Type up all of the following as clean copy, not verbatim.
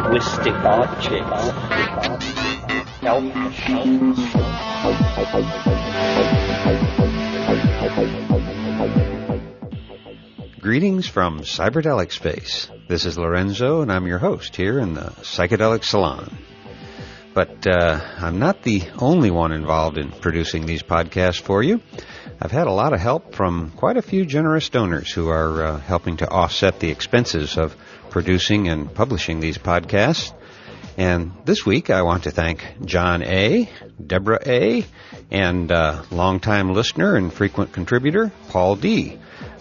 linguistic objects, elf machines. Greetings from Cyberdelic Space. This is Lorenzo, and I'm your host here in the Psychedelic Salon. But I'm not the only one involved in producing these podcasts for you. I've had a lot of help from quite a few generous donors who are helping to offset the expenses of producing and publishing these podcasts. And this week I want to thank John A., Deborah A., and longtime listener and frequent contributor, Paul D.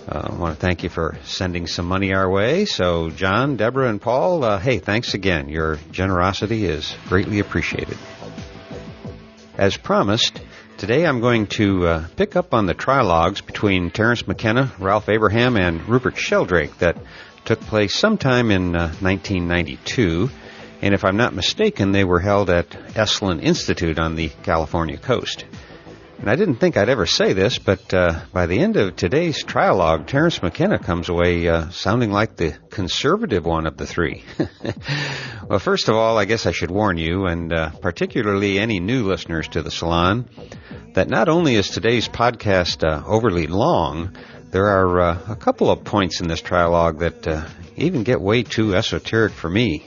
I want to thank you for sending some money our way. So, John, Deborah, and Paul, hey, thanks again. Your generosity is greatly appreciated. As promised, today I'm going to pick up on the trialogues between Terence McKenna, Ralph Abraham, and Rupert Sheldrake that took place sometime in 1992. And if I'm not mistaken, they were held at Esalen Institute on the California coast. And I didn't think I'd ever say this, but by the end of today's trialogue, Terence McKenna comes away sounding like the conservative one of the three. Well, first of all, I guess I should warn you, and particularly any new listeners to the Salon, that not only is today's podcast overly long, there are a couple of points in this trialogue that even get way too esoteric for me.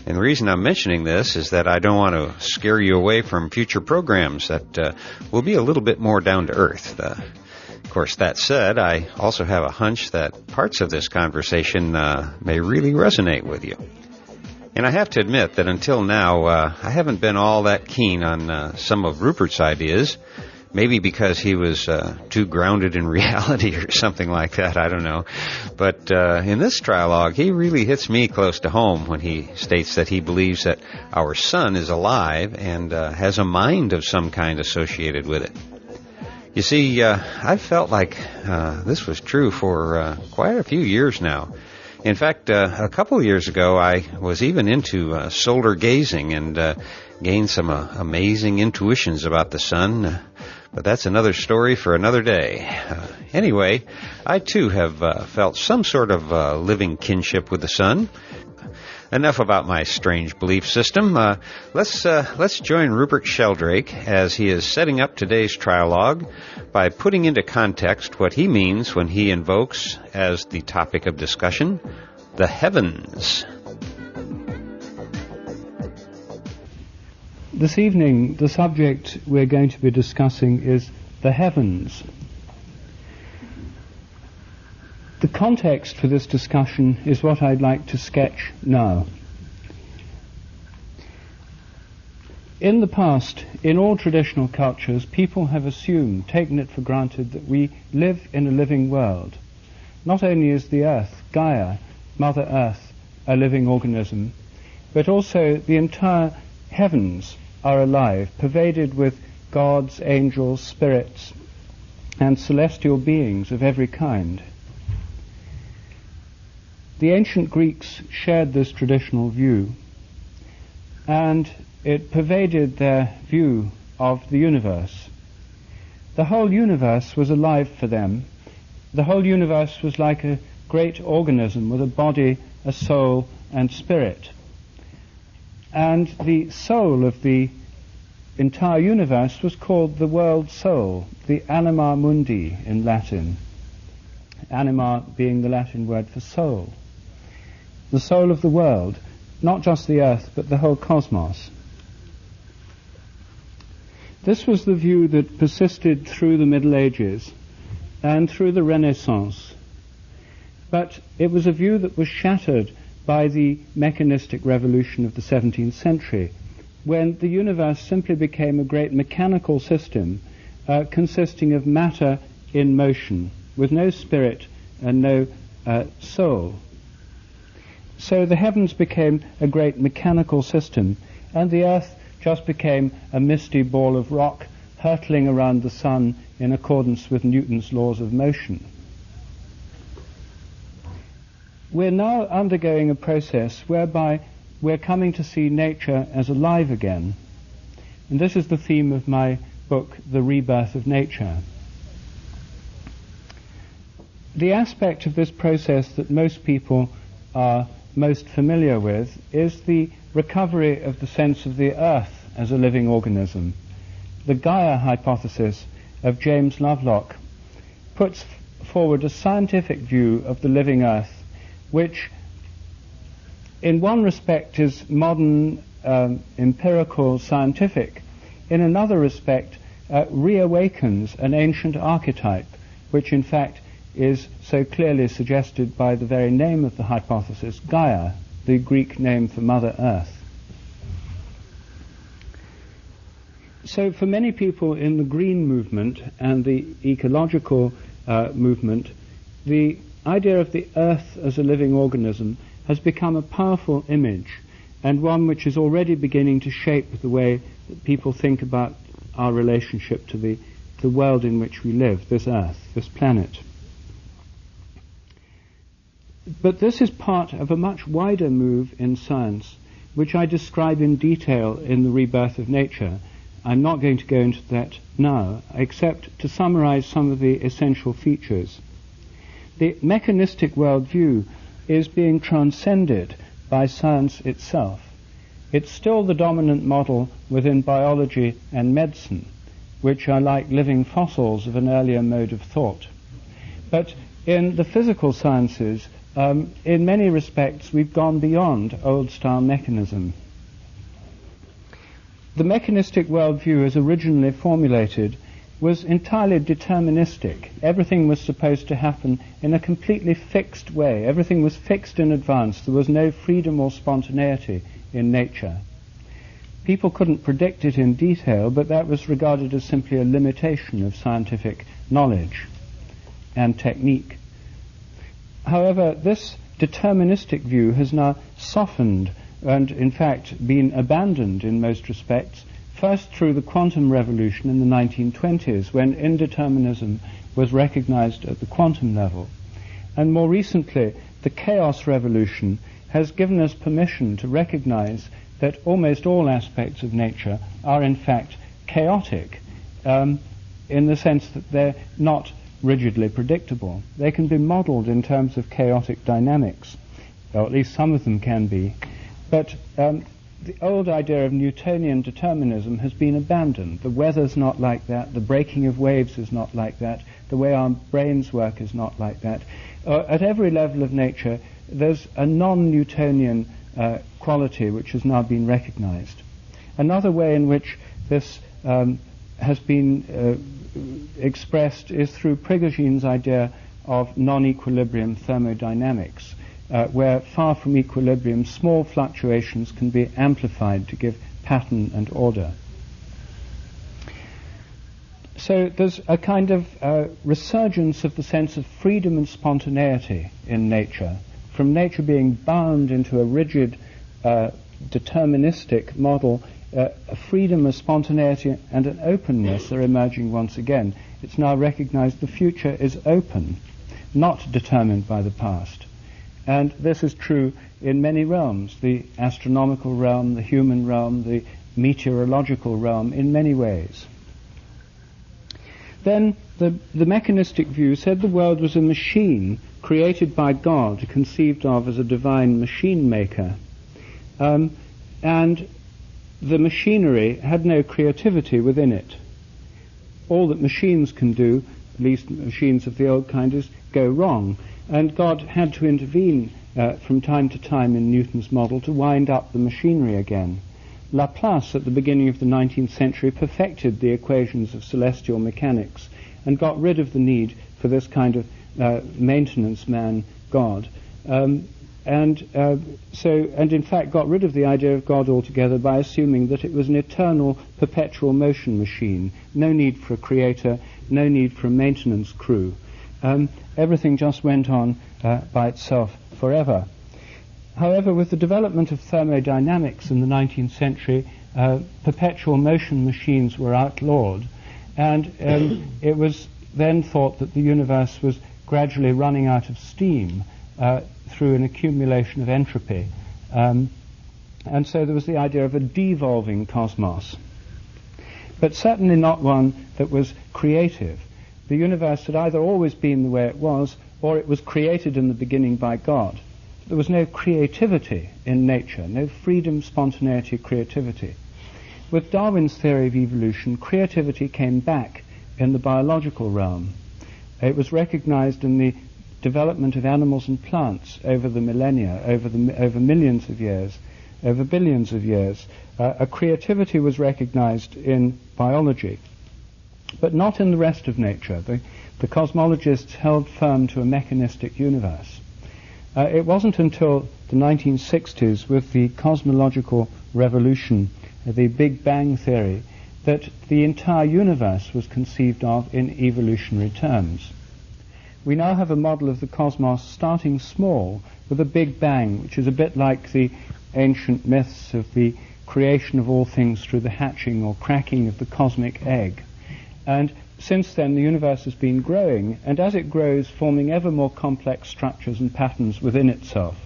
And the reason I'm mentioning this is that I don't want to scare you away from future programs that will be a little bit more down to earth. Of course, that said, I also have a hunch that parts of this conversation may really resonate with you. And I have to admit that until now, I haven't been all that keen on some of Rupert's ideas. Maybe because he was too grounded in reality or something like that, I don't know. But in this trialogue, he really hits me close to home when he states that he believes that our sun is alive and has a mind of some kind associated with it. You see, I've felt like this was true for quite a few years now. In fact, a couple of years ago, I was even into solar gazing and gained some amazing intuitions about the sun. But that's another story for another day. Anyway, I too have felt some sort of living kinship with the sun. Enough about my strange belief system. Let's join Rupert Sheldrake as he is setting up today's trialogue by putting into context what he means when he invokes, as the topic of discussion, the heavens. This evening, the subject we're going to be discussing is the heavens. The context for this discussion is what I'd like to sketch now. In the past, in all traditional cultures, people have assumed, taken it for granted, that we live in a living world. Not only is the Earth, Gaia, Mother Earth, a living organism, but also the entire heavens are alive, pervaded with gods, angels, spirits, and celestial beings of every kind. The ancient Greeks shared this traditional view, and it pervaded their view of the universe. The whole universe was alive for them. The whole universe was like a great organism with a body, a soul, and spirit. And the soul of the entire universe was called the world soul, the anima mundi in Latin. Anima being the Latin word for soul. The soul of the world, not just the earth, but the whole cosmos. This was the view that persisted through the Middle Ages and through the Renaissance. But it was a view that was shattered by the mechanistic revolution of the 17th century, when the universe simply became a great mechanical system consisting of matter in motion, with no spirit and no soul. So the heavens became a great mechanical system, and the earth just became a misty ball of rock hurtling around the sun in accordance with Newton's laws of motion. We're now undergoing a process whereby we're coming to see nature as alive again. And this is the theme of my book, The Rebirth of Nature. The aspect of this process that most people are most familiar with is the recovery of the sense of the Earth as a living organism. The Gaia hypothesis of James Lovelock puts forward a scientific view of the living Earth, which in one respect is modern, empirical, scientific. In another respect, re-awakens an ancient archetype, which in fact is so clearly suggested by the very name of the hypothesis, Gaia, the Greek name for Mother Earth. So for many people in the green movement and the ecological movement, the idea of the Earth as a living organism has become a powerful image, and one which is already beginning to shape the way that people think about our relationship to the world in which we live, this Earth, this planet. But this is part of a much wider move in science, which I describe in detail in The Rebirth of Nature. I'm not going to go into that now, except to summarize some of the essential features. The mechanistic worldview is being transcended by science itself. It's still the dominant model within biology and medicine, which are like living fossils of an earlier mode of thought. But in the physical sciences, in many respects, we've gone beyond old-style mechanism. The mechanistic worldview, as originally formulated, was entirely deterministic. Everything was supposed to happen in a completely fixed way. Everything was fixed in advance. There was no freedom or spontaneity in nature. People couldn't predict it in detail, but that was regarded as simply a limitation of scientific knowledge and technique. However, this deterministic view has now softened and, in fact, been abandoned in most respects, first through the quantum revolution in the 1920s, when indeterminism was recognized at the quantum level. And more recently, the chaos revolution has given us permission to recognize that almost all aspects of nature are, in fact, chaotic, in the sense that they're not rigidly predictable. They can be modeled in terms of chaotic dynamics, or at least some of them can be. But the old idea of Newtonian determinism has been abandoned. The weather's not like that, the breaking of waves is not like that, the way our brains work is not like that. At every level of nature, there's a non-Newtonian quality which has now been recognized. Another way in which this has been expressed is through Prigoghine's idea of non-equilibrium thermodynamics, where far from equilibrium, small fluctuations can be amplified to give pattern and order. So there's a kind of resurgence of the sense of freedom and spontaneity in nature, from nature being bound into a rigid, deterministic model. A freedom, a spontaneity, and an openness are emerging once again. It's now recognized the future is open, not determined by the past. And this is true in many realms, the astronomical realm, the human realm, the meteorological realm, in many ways. Then the mechanistic view said the world was a machine created by God, conceived of as a divine machine maker. And the machinery had no creativity within it. All that machines can do, at least machines of the old kind, is go wrong. And God had to intervene from time to time in Newton's model to wind up the machinery again. Laplace, at the beginning of the 19th century, perfected the equations of celestial mechanics and got rid of the need for this kind of maintenance man God. And in fact got rid of the idea of God altogether by assuming that it was an eternal, perpetual motion machine. No need for a creator, no need for a maintenance crew. Everything just went on by itself forever. However, with the development of thermodynamics in the 19th century, perpetual motion machines were outlawed, and it was then thought that the universe was gradually running out of steam through an accumulation of entropy. And so there was the idea of a devolving cosmos, but certainly not one that was creative. The universe had either always been the way it was, or it was created in the beginning by God. there was no creativity in nature, no freedom, spontaneity, creativity. With Darwin's theory of evolution, creativity came back in the biological realm. It was recognized in the development of animals and plants over the millennia, over millions of years, over billions of years. A creativity was recognized in biology, but not in the rest of nature. The cosmologists held firm to a mechanistic universe. It wasn't until the 1960s, with the cosmological revolution, the Big Bang theory, that the entire universe was conceived of in evolutionary terms. We now have a model of the cosmos starting small with a Big Bang, which is a bit like the ancient myths of the creation of all things through the hatching or cracking of the cosmic egg. And since then the universe has been growing, and as it grows, forming ever more complex structures and patterns within itself.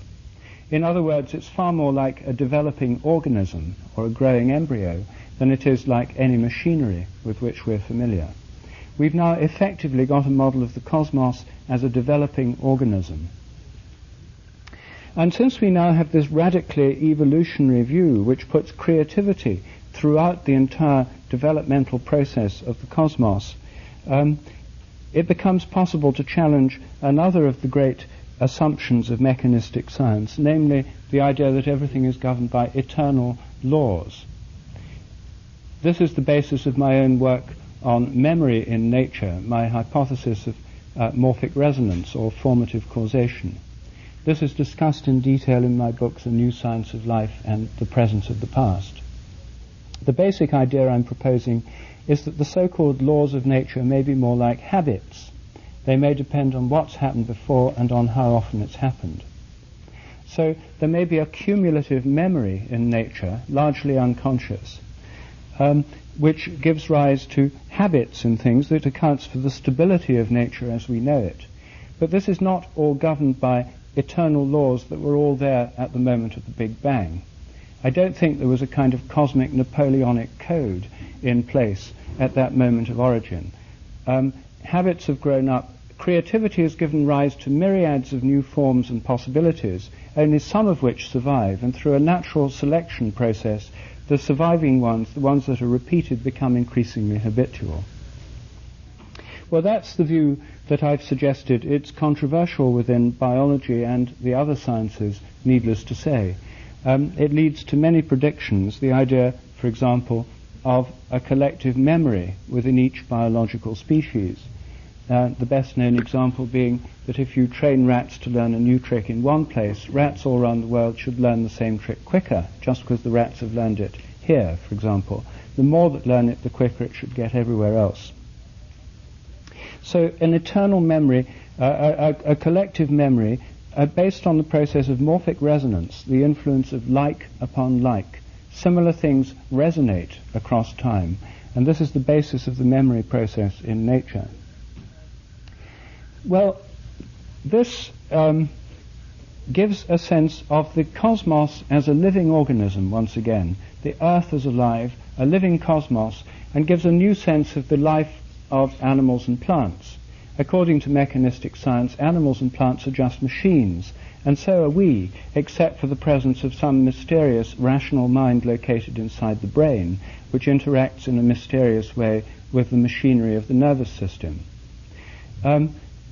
In other words, it's far more like a developing organism or a growing embryo than it is like any machinery with which we're familiar. We've now effectively got a model of the cosmos as a developing organism. And since we now have this radically evolutionary view which puts creativity throughout the entire developmental process of the cosmos, it becomes possible to challenge another of the great assumptions of mechanistic science, namely the idea that everything is governed by eternal laws. This is the basis of my own work on memory in nature, my hypothesis of morphic resonance or formative causation. This is discussed in detail in my books A New Science of Life and The Presence of the Past. The basic idea I'm proposing is that the so-called laws of nature may be more like habits. They may depend on what's happened before and on how often it's happened. So there may be a cumulative memory in nature, largely unconscious, which gives rise to habits in things that accounts for the stability of nature as we know it. But this is not all governed by eternal laws that were all there at the moment of the Big Bang. I don't think there was a kind of cosmic Napoleonic code in place at that moment of origin. Habits have grown up. Creativity has given rise to myriads of new forms and possibilities, only some of which survive, and through a natural selection process, the surviving ones, the ones that are repeated, become increasingly habitual. Well, that's the view that I've suggested. It's controversial within biology and the other sciences, needless to say. It leads to many predictions, the idea, for example, of a collective memory within each biological species. The best known example being that if you train rats to learn a new trick in one place, rats all around the world should learn the same trick quicker, just because the rats have learned it here, for example. The more that learn it, the quicker it should get everywhere else. So an eternal memory, a collective memory, based on the process of morphic resonance, the influence of like upon like. Similar things resonate across time, and this is the basis of the memory process in nature. Well, this gives a sense of the cosmos as a living organism once again. The Earth is alive, a living cosmos, and gives a new sense of the life of animals and plants. According to mechanistic science, animals and plants are just machines, and so are we, except for the presence of some mysterious rational mind located inside the brain, which interacts in a mysterious way with the machinery of the nervous system.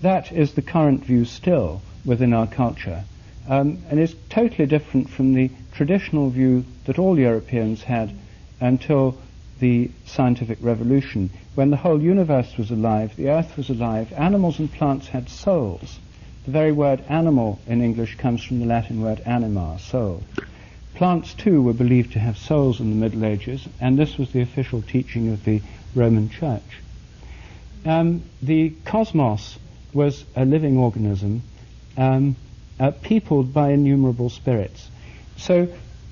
That is the current view still within our culture, and is totally different from the traditional view that all Europeans had until the scientific revolution, when the whole universe was alive, the earth was alive, animals and plants had souls. The very word animal in English comes from the Latin word anima, soul. Plants too were believed to have souls in the Middle Ages, and this was the official teaching of the Roman Church. The cosmos was a living organism, peopled by innumerable spirits. So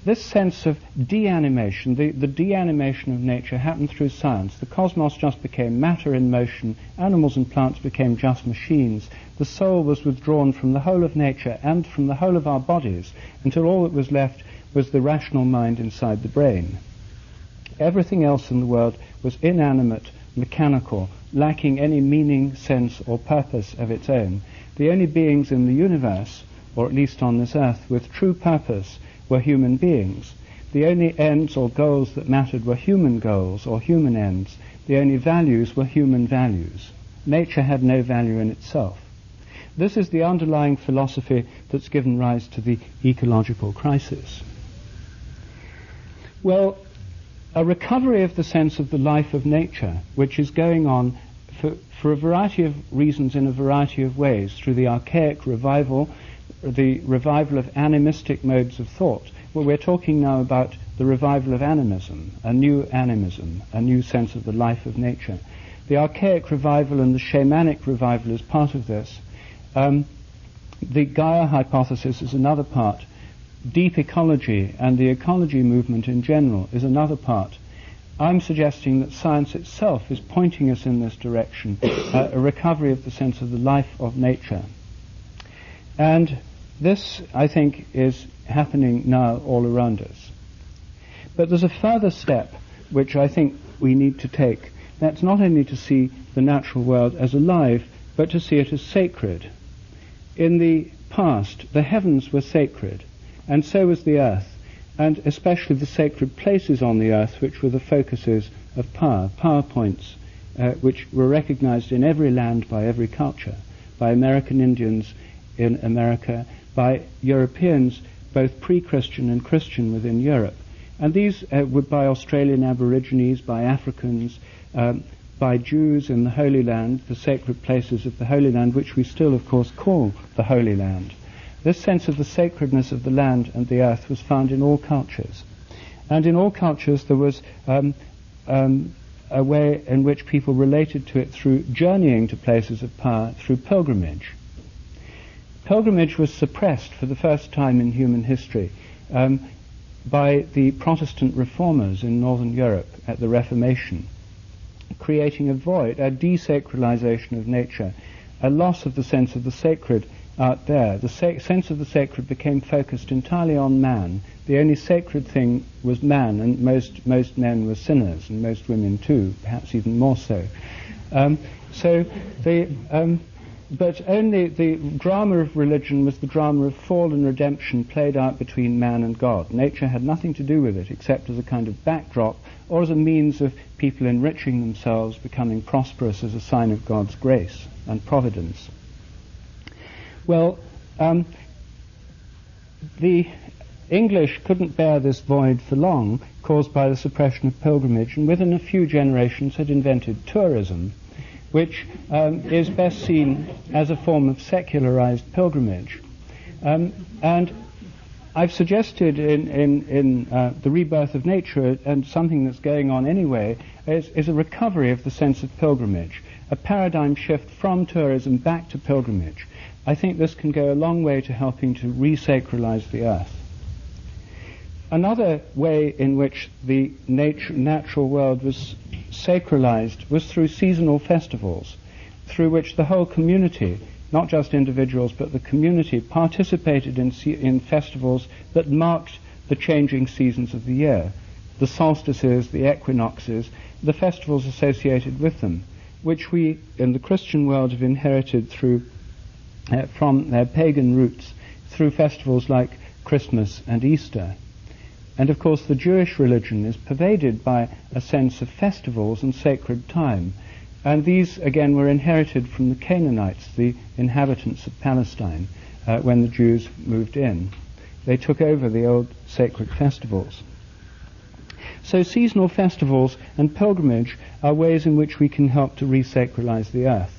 this sense of deanimation, the deanimation of nature, happened through science. The cosmos just became matter in motion. Animals and plants became just machines. The soul was withdrawn from the whole of nature and from the whole of our bodies until all that was left was the rational mind inside the brain. Everything else in the world was inanimate, mechanical, lacking any meaning, sense, or purpose of its own. The only beings in the universe or at least on this earth, with true purpose were human beings. The only ends or goals that mattered were human goals or human ends. The only values were human values. Nature had no value in itself. This is the underlying philosophy that's given rise to the ecological crisis. Well, a recovery of the sense of the life of nature, which is going on for a variety of reasons in a variety of ways, through the archaic revival, the revival of animistic modes of thought. Well, we're talking now about the revival of animism, a new sense of the life of nature. The archaic revival and the shamanic revival is part of this. The Gaia hypothesis is another part. Deep ecology and the ecology movement in general is another part. I'm suggesting that science itself is pointing us in this direction, a recovery of the sense of the life of nature. And this, I think, is happening now all around us. But there's a further step which I think we need to take. That's not only to see the natural world as alive, but to see it as sacred. In the past, the heavens were sacred, and so was the earth, and especially the sacred places on the earth, which were the focuses of power points, which were recognized in every land by every culture, by American Indians in America, by Europeans, both pre-Christian and Christian within Europe. And these were by Australian Aborigines, by Africans, by Jews in the Holy Land, the sacred places of the Holy Land, which we still, of course, call the Holy Land. This sense of the sacredness of the land and the earth was found in all cultures. And in all cultures there was a way in which people related to it through journeying to places of power, through pilgrimage. Pilgrimage was suppressed for the first time in human history by the Protestant reformers in Northern Europe at the Reformation, creating a void, a desacralization of nature, a loss of the sense of the sacred out there. The sense of the sacred became focused entirely on man. The only sacred thing was man, and most men were sinners, and most women too, perhaps even more so. But only the drama of religion was the drama of fall and redemption played out between man and God. Nature had nothing to do with it except as a kind of backdrop or as a means of people enriching themselves, becoming prosperous as a sign of God's grace and providence. Well, the English couldn't bear this void for long, caused by the suppression of pilgrimage, and within a few generations had invented tourism, which is best seen as a form of secularized pilgrimage. And I've suggested in The Rebirth of Nature, and something that's going on anyway, is a recovery of the sense of pilgrimage, a paradigm shift from tourism back to pilgrimage. I think this can go a long way to helping to re-sacralize the earth. Another way in which the natural world was sacralized was through seasonal festivals, through which the whole community, not just individuals, but the community participated in festivals that marked the changing seasons of the year, the solstices, the equinoxes, the festivals associated with them, which we in the Christian world have inherited from their pagan roots through festivals like Christmas and Easter. And of course the Jewish religion is pervaded by a sense of festivals and sacred time. And these again were inherited from the Canaanites, the inhabitants of Palestine, when the Jews moved in. They took over the old sacred festivals. So seasonal festivals and pilgrimage are ways in which we can help to re-sacralize the earth.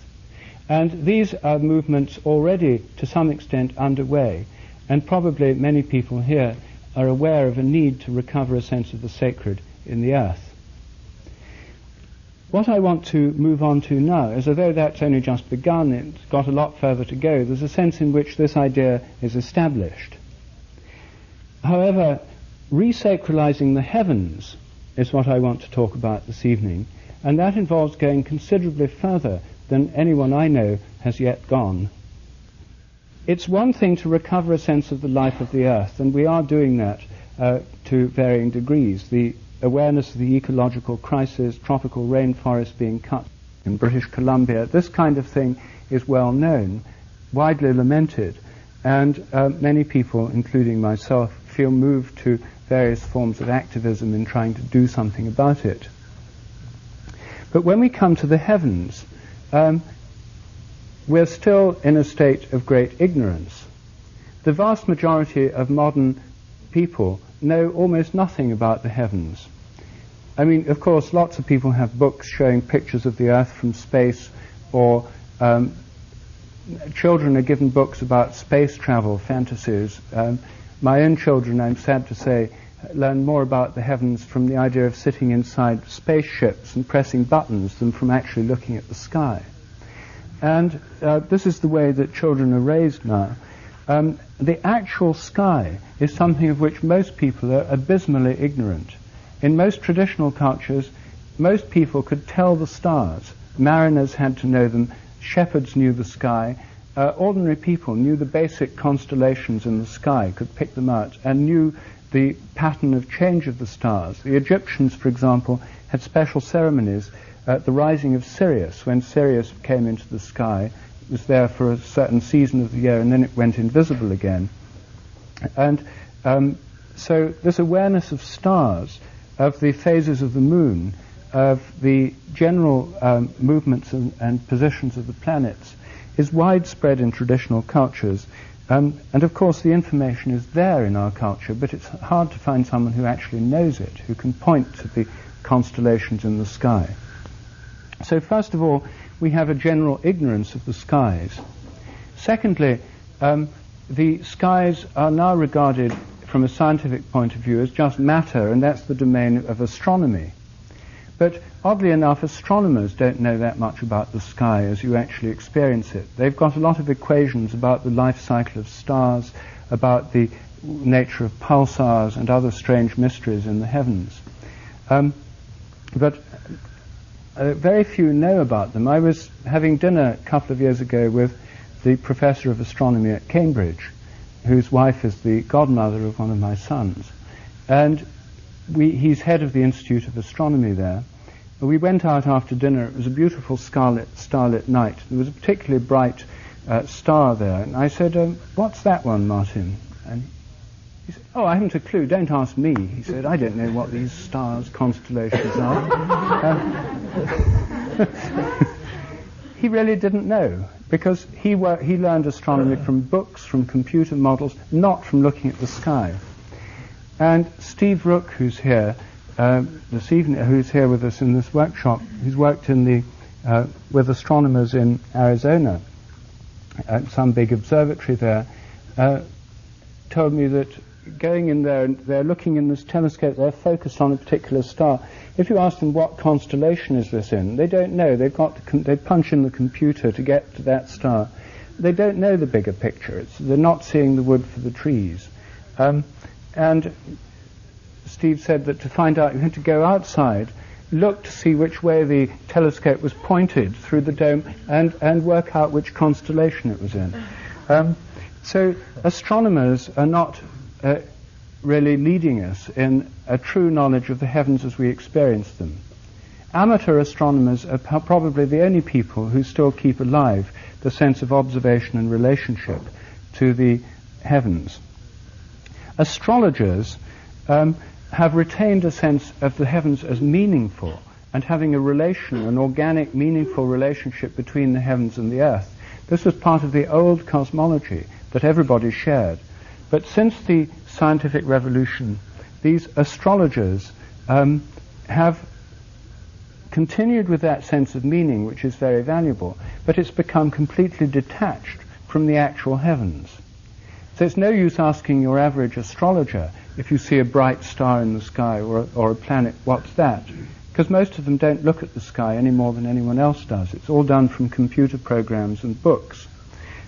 And these are movements already to some extent underway, and probably many people here are aware of a need to recover a sense of the sacred in the earth. What I want to move on to now is, although that's only just begun, it's got a lot further to go, there's a sense in which this idea is established. However, re-sacralizing the heavens is what I want to talk about this evening, and that involves going considerably further than anyone I know has yet gone. It's one thing to recover a sense of the life of the earth, and we are doing that to varying degrees. The awareness of the ecological crisis, tropical rainforests being cut in British Columbia, this kind of thing is well known, widely lamented, And many people, including myself, feel moved to various forms of activism in trying to do something about it. But when we come to the heavens, we're still in a state of great ignorance. The vast majority of modern people know almost nothing about the heavens. I mean, of course, lots of people have books showing pictures of the Earth from space, or children are given books about space travel fantasies. My own children, I'm sad to say, learn more about the heavens from the idea of sitting inside spaceships and pressing buttons than from actually looking at the sky. And this is the way that children are raised now. The actual sky is something of which most people are abysmally ignorant. In most traditional cultures, most people could tell the stars. Mariners had to know them. Shepherds knew the sky. Ordinary people knew the basic constellations in the sky, could pick them out, and knew the pattern of change of the stars. The Egyptians, for example, had special ceremonies at the rising of Sirius. When Sirius came into the sky, it was there for a certain season of the year, and then it went invisible again. And so this awareness of stars, of the phases of the moon, of the general movements and positions of the planets, is widespread in traditional cultures. And of course the information is there in our culture, but it's hard to find someone who actually knows it, who can point to the constellations in the sky. So first of all, we have a general ignorance of the skies. Secondly, the skies are now regarded from a scientific point of view as just matter, and that's the domain of astronomy. But oddly enough, astronomers don't know that much about the sky as you actually experience it. They've got a lot of equations about the life cycle of stars, about the nature of pulsars and other strange mysteries in the heavens. But very few know about them. I was having dinner a couple of years ago with the professor of astronomy at Cambridge, whose wife is the godmother of one of my sons. And he's head of the Institute of Astronomy there. We went out after dinner. It was a beautiful starlit night. There was a particularly bright star there. And I said, what's that one, Martin? And he said, oh, I haven't a clue. Don't ask me. He said, I don't know what these stars, constellations are. He really didn't know, because he learned astronomy from books, from computer models, not from looking at the sky. And Steve Rook, who's here this evening, who's here with us in this workshop, who's worked in with astronomers in Arizona at some big observatory there, told me that going in there, and they're looking in this telescope, they're focused on a particular star. If you ask them what constellation is this in, they don't know. They punch in the computer to get to that star. They don't know the bigger picture. They're not seeing the wood for the trees. And Steve said that to find out, you had to go outside, look to see which way the telescope was pointed through the dome, and work out which constellation it was in. So astronomers are not really leading us in a true knowledge of the heavens as we experience them. Amateur astronomers are probably the only people who still keep alive the sense of observation and relationship to the heavens. Astrologers have retained a sense of the heavens as meaningful and having a relation, an organic, meaningful relationship between the heavens and the earth. This was part of the old cosmology that everybody shared. But since the scientific revolution, these astrologers have continued with that sense of meaning, which is very valuable, but it's become completely detached from the actual heavens. So it's no use asking your average astrologer, if you see a bright star in the sky or a planet, what's that? Because most of them don't look at the sky any more than anyone else does. It's all done from computer programs and books.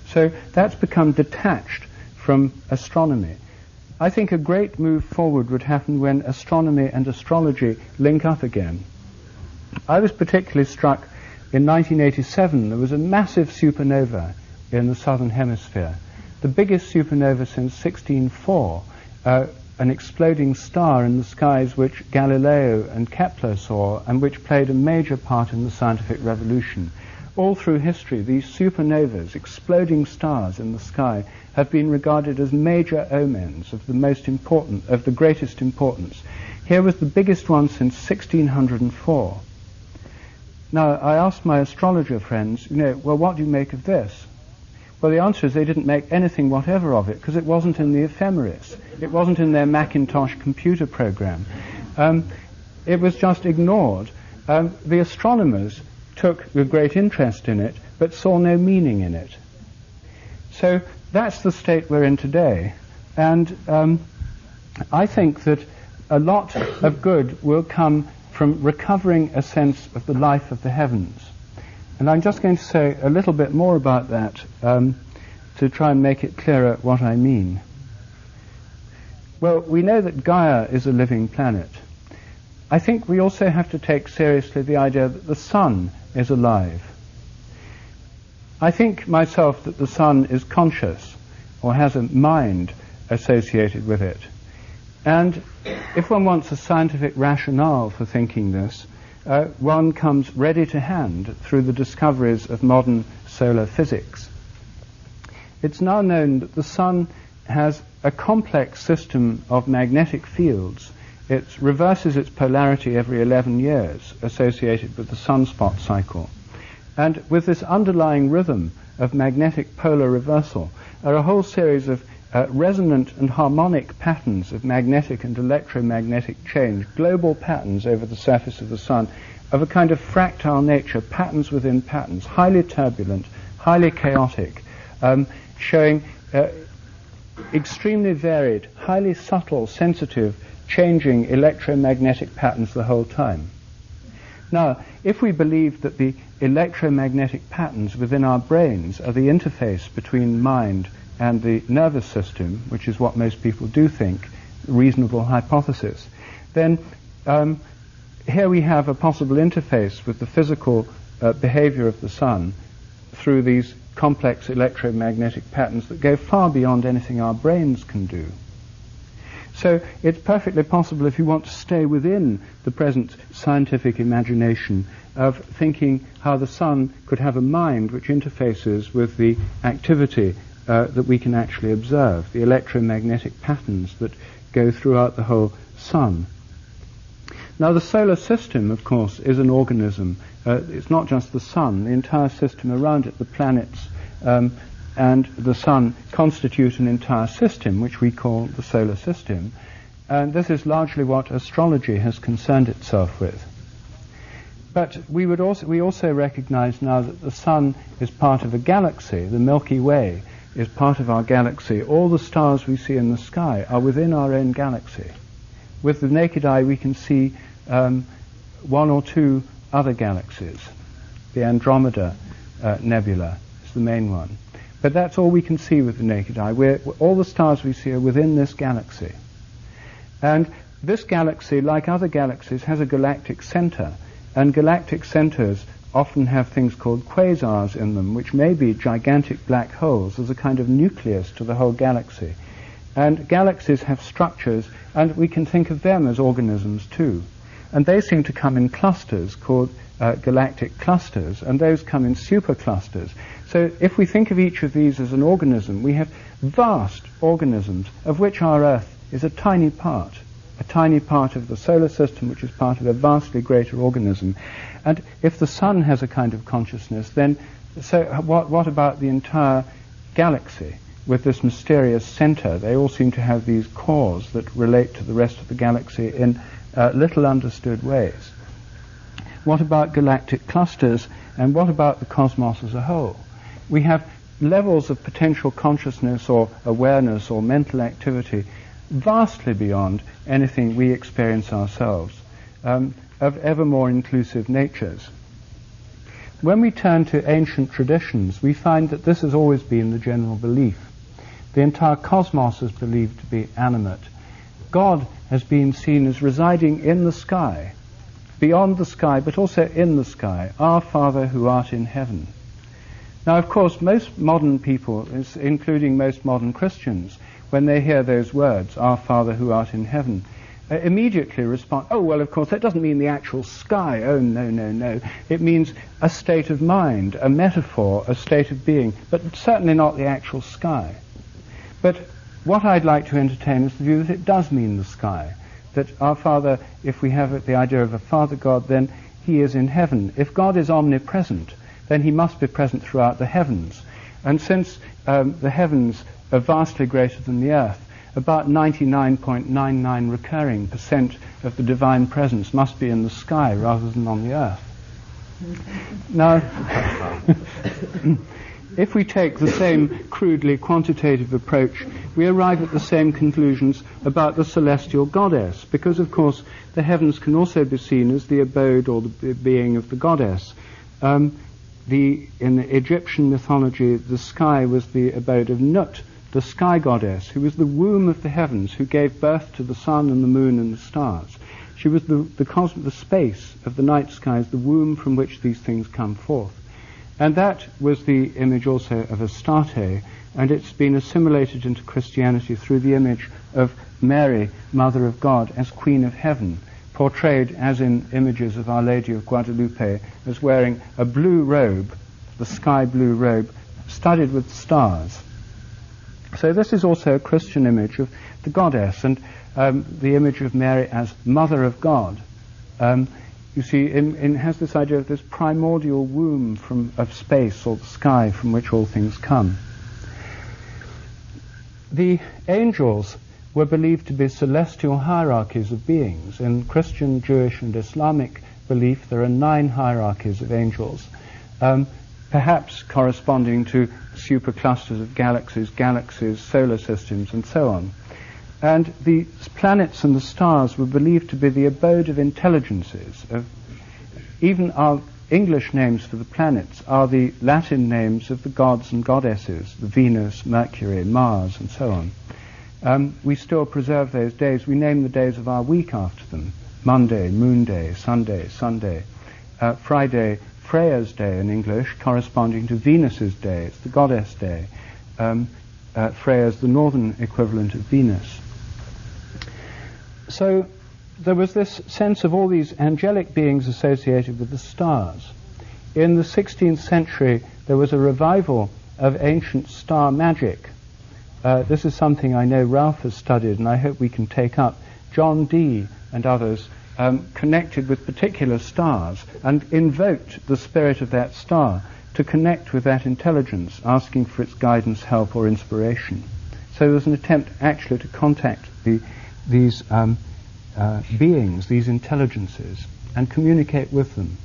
So that's become detached from astronomy. I think a great move forward would happen when astronomy and astrology link up again. I was particularly struck in 1987. There was a massive supernova in the southern hemisphere, the biggest supernova since 1604, an exploding star in the skies which Galileo and Kepler saw and which played a major part in the scientific revolution. all through history, these supernovas, exploding stars in the sky, have been regarded as major omens of the greatest importance. Here was the biggest one since 1604. Now, I asked my astrologer friends, well, what do you make of this? Well, the answer is they didn't make anything whatever of it, because it wasn't in the ephemeris. It wasn't in their Macintosh computer program. It was just ignored. The astronomers took a great interest in it, but saw no meaning in it. So that's the state we're in today. And I think that a lot of good will come from recovering a sense of the life of the heavens. And I'm just going to say a little bit more about that to try and make it clearer what I mean. Well, we know that Gaia is a living planet. I think we also have to take seriously the idea that the sun is alive. I think myself that the sun is conscious, or has a mind associated with it. And if one wants a scientific rationale for thinking this, one comes ready to hand through the discoveries of modern solar physics. It's now known that the sun has a complex system of magnetic fields. It reverses its polarity every 11 years, associated with the sunspot cycle. And with this underlying rhythm of magnetic polar reversal are a whole series of resonant and harmonic patterns of magnetic and electromagnetic change, global patterns over the surface of the sun, of a kind of fractal nature, patterns within patterns, highly turbulent, highly chaotic, showing extremely varied, highly subtle, sensitive, changing electromagnetic patterns the whole time. Now, if we believe that the electromagnetic patterns within our brains are the interface between mind and the nervous system, which is what most people do think, a reasonable hypothesis, then here we have a possible interface with the physical behavior of the sun through these complex electromagnetic patterns that go far beyond anything our brains can do. So it's perfectly possible, if you want to stay within the present scientific imagination, of thinking how the sun could have a mind which interfaces with the activity that we can actually observe, the electromagnetic patterns that go throughout the whole sun. Now, the solar system, of course, is an organism. It's not just the sun. The entire system around it, the planets and the sun, constitute an entire system, which we call the solar system. And this is largely what astrology has concerned itself with. But we also recognize now that the sun is part of a galaxy. The Milky Way is part of our galaxy. All the stars we see in the sky are within our own galaxy. With the naked eye, we can see one or two other galaxies. The Andromeda Nebula is the main one. But that's all we can see with the naked eye. All the stars we see are within this galaxy. And this galaxy, like other galaxies, has a galactic center. And galactic centers often have things called quasars in them, which may be gigantic black holes as a kind of nucleus to the whole galaxy. And galaxies have structures, and we can think of them as organisms too. And they seem to come in clusters called galactic clusters, and those come in superclusters. So if we think of each of these as an organism, we have vast organisms, of which our Earth is a tiny part of the solar system, which is part of a vastly greater organism. And if the sun has a kind of consciousness, then what about the entire galaxy with this mysterious center? They all seem to have these cores that relate to the rest of the galaxy in little understood ways. What about galactic clusters, and what about the cosmos as a whole? We have levels of potential consciousness or awareness or mental activity vastly beyond anything we experience ourselves, of ever more inclusive natures. When we turn to ancient traditions, we find that this has always been the general belief. The entire cosmos is believed to be animate. God has been seen as residing in the sky, beyond the sky, but also in the sky, our Father who art in heaven. Now, of course, most modern people, including most modern Christians, when they hear those words, our Father who art in heaven, immediately respond, oh, well, of course, that doesn't mean the actual sky. Oh, no, no, no. It means a state of mind, a metaphor, a state of being, but certainly not the actual sky. But what I'd like to entertain is the view that it does mean the sky, that our Father, if we have the idea of a Father God, then he is in heaven. If God is omnipresent, then he must be present throughout the heavens. And since the heavens are vastly greater than the earth, about 99.99 recurring % of the divine presence must be in the sky rather than on the earth. Now, if we take the same crudely quantitative approach, we arrive at the same conclusions about the celestial goddess, because, of course, the heavens can also be seen as the abode or the being of the goddess. In the Egyptian mythology, the sky was the abode of Nut, the sky goddess, who was the womb of the heavens, who gave birth to the sun and the moon and the stars. She was the space of the night skies, the womb from which these things come forth. And that was the image also of Astarte, and it's been assimilated into Christianity through the image of Mary, Mother of God, as Queen of Heaven, portrayed as in images of Our Lady of Guadalupe as wearing a blue robe, the sky blue robe, studded with stars. So this is also a Christian image of the goddess, and the image of Mary as Mother of God. You see, it has this idea of this primordial womb of space or the sky from which all things come. The angels were believed to be celestial hierarchies of beings. In Christian, Jewish and Islamic belief, there are 9 hierarchies of angels, perhaps corresponding to superclusters of galaxies, solar systems, and so on. And the planets and the stars were believed to be the abode of intelligences. Even our English names for the planets are the Latin names of the gods and goddesses, the Venus, Mercury, Mars, and so on. We still preserve those days. We name the days of our week after them. Monday, Moon Day, Sunday, Sunday. Friday, Freya's Day in English, corresponding to Venus's Day. It's the goddess day. Freya's the northern equivalent of Venus. So there was this sense of all these angelic beings associated with the stars. In the 16th century, there was a revival of ancient star magic. This is something I know Ralph has studied, and I hope we can take up. John Dee and others connected with particular stars and invoked the spirit of that star to connect with that intelligence, asking for its guidance, help, or inspiration. So there was an attempt actually to contact these beings, these intelligences, and communicate with them.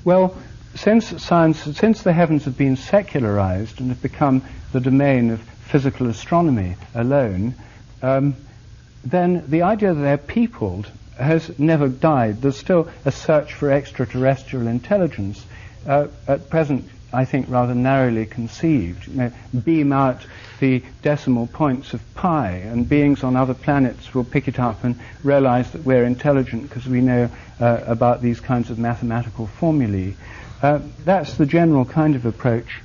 Well, since the heavens have been secularized and have become the domain of physical astronomy alone, then the idea that they're peopled has never died. There's still a search for extraterrestrial intelligence, at present, I think, rather narrowly conceived. Beam out the decimal points of pi, and beings on other planets will pick it up and realize that we're intelligent because we know about these kinds of mathematical formulae. That's the general kind of approach.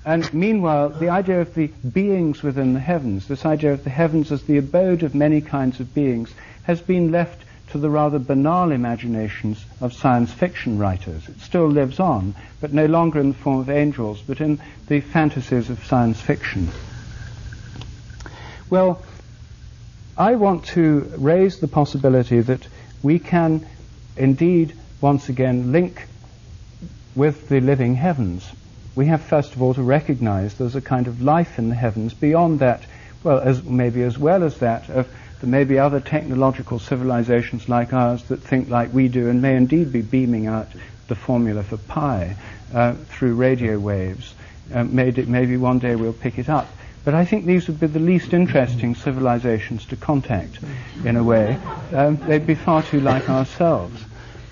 And meanwhile, the idea of the beings within the heavens, this idea of the heavens as the abode of many kinds of beings, has been left to the rather banal imaginations of science fiction writers. It still lives on, but no longer in the form of angels, but in the fantasies of science fiction. Well, I want to raise the possibility that we can indeed once again link with the living heavens. We have first of all to recognize there's a kind of life in the heavens beyond that, well, as well as that of there may be other technological civilizations like ours that think like we do and may indeed be beaming out the formula for pi through radio waves. Maybe one day we'll pick it up. But I think these would be the least interesting civilizations to contact, in a way. They'd be far too like ourselves.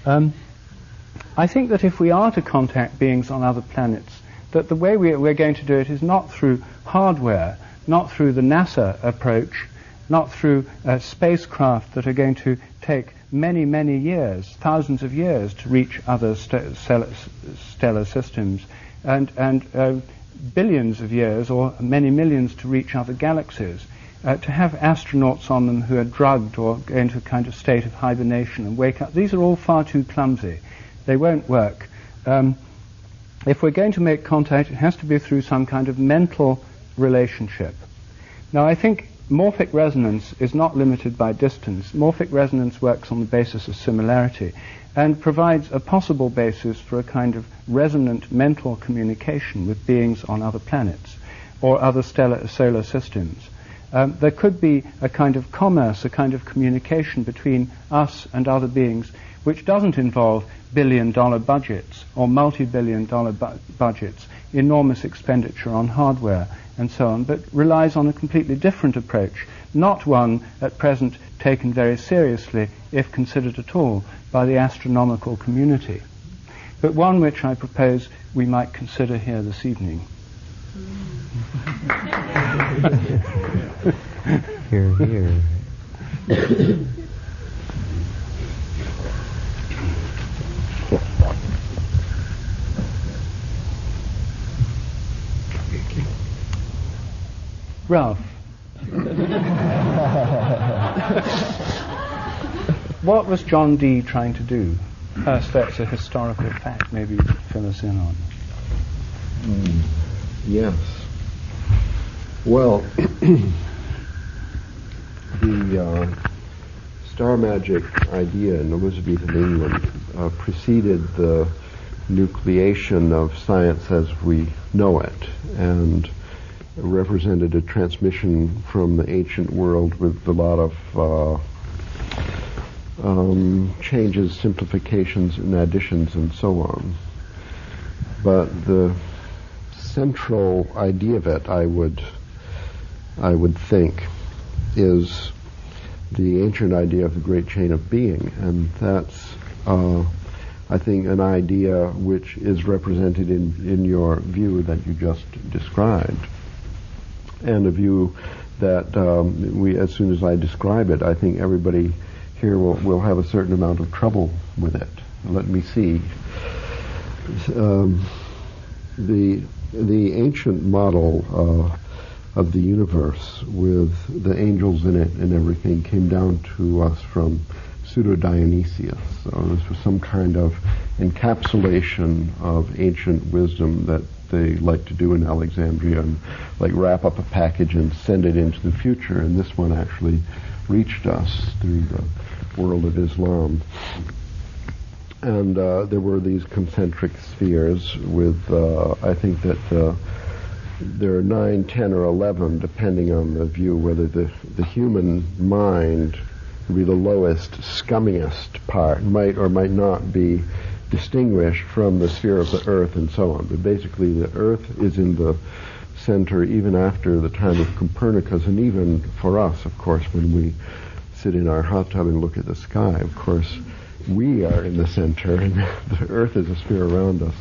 I think that if we are to contact beings on other planets, that the way we're going to do it is not through hardware, not through the NASA approach, not through spacecraft that are going to take many, many years, thousands of years to reach other stellar systems, and billions of years or many millions to reach other galaxies. to have astronauts on them who are drugged or go into a kind of state of hibernation and wake up, these are all far too clumsy. They won't work. If we're going to make contact, it has to be through some kind of mental relationship. Now, I think morphic resonance is not limited by distance. Morphic resonance works on the basis of similarity and provides a possible basis for a kind of resonant mental communication with beings on other planets or other solar systems. There could be a kind of commerce, a kind of communication between us and other beings which doesn't involve billion-dollar budgets or multi-billion-dollar budgets, enormous expenditure on hardware and so on, but relies on a completely different approach, not one at present taken very seriously, if considered at all, by the astronomical community, but one which I propose we might consider here this evening. Hear, hear. Ralph, what was John Dee trying to do? First, that's a historical fact. Maybe you could fill us in on. Yes. Well, the star magic idea in Elizabethan England preceded the nucleation of science as we know it, and represented a transmission from the ancient world with a lot of changes, simplifications, and additions, and so on. But the central idea of it, I would think, is the ancient idea of the great chain of being, and that's, I think, an idea which is represented in your view that you just described, and a view that as soon as I describe it, I think everybody here will have a certain amount of trouble with it. Let me see. The ancient model of the universe with the angels in it and everything came down to us from Pseudo-Dionysius. So this was some kind of encapsulation of ancient wisdom that they like to do in Alexandria, and like wrap up a package and send it into the future. And this one actually reached us through the world of Islam. And there were these concentric spheres with, I think that there are 9, 10, or 11, depending on the view, whether the human mind would be the lowest, scummiest part, might or might not be distinguished from the sphere of the earth and so on. But basically the earth is in the center even after the time of Copernicus, and even for us, of course, when we sit in our hot tub and look at the sky, of course, we are in the center, and the earth is a sphere around us.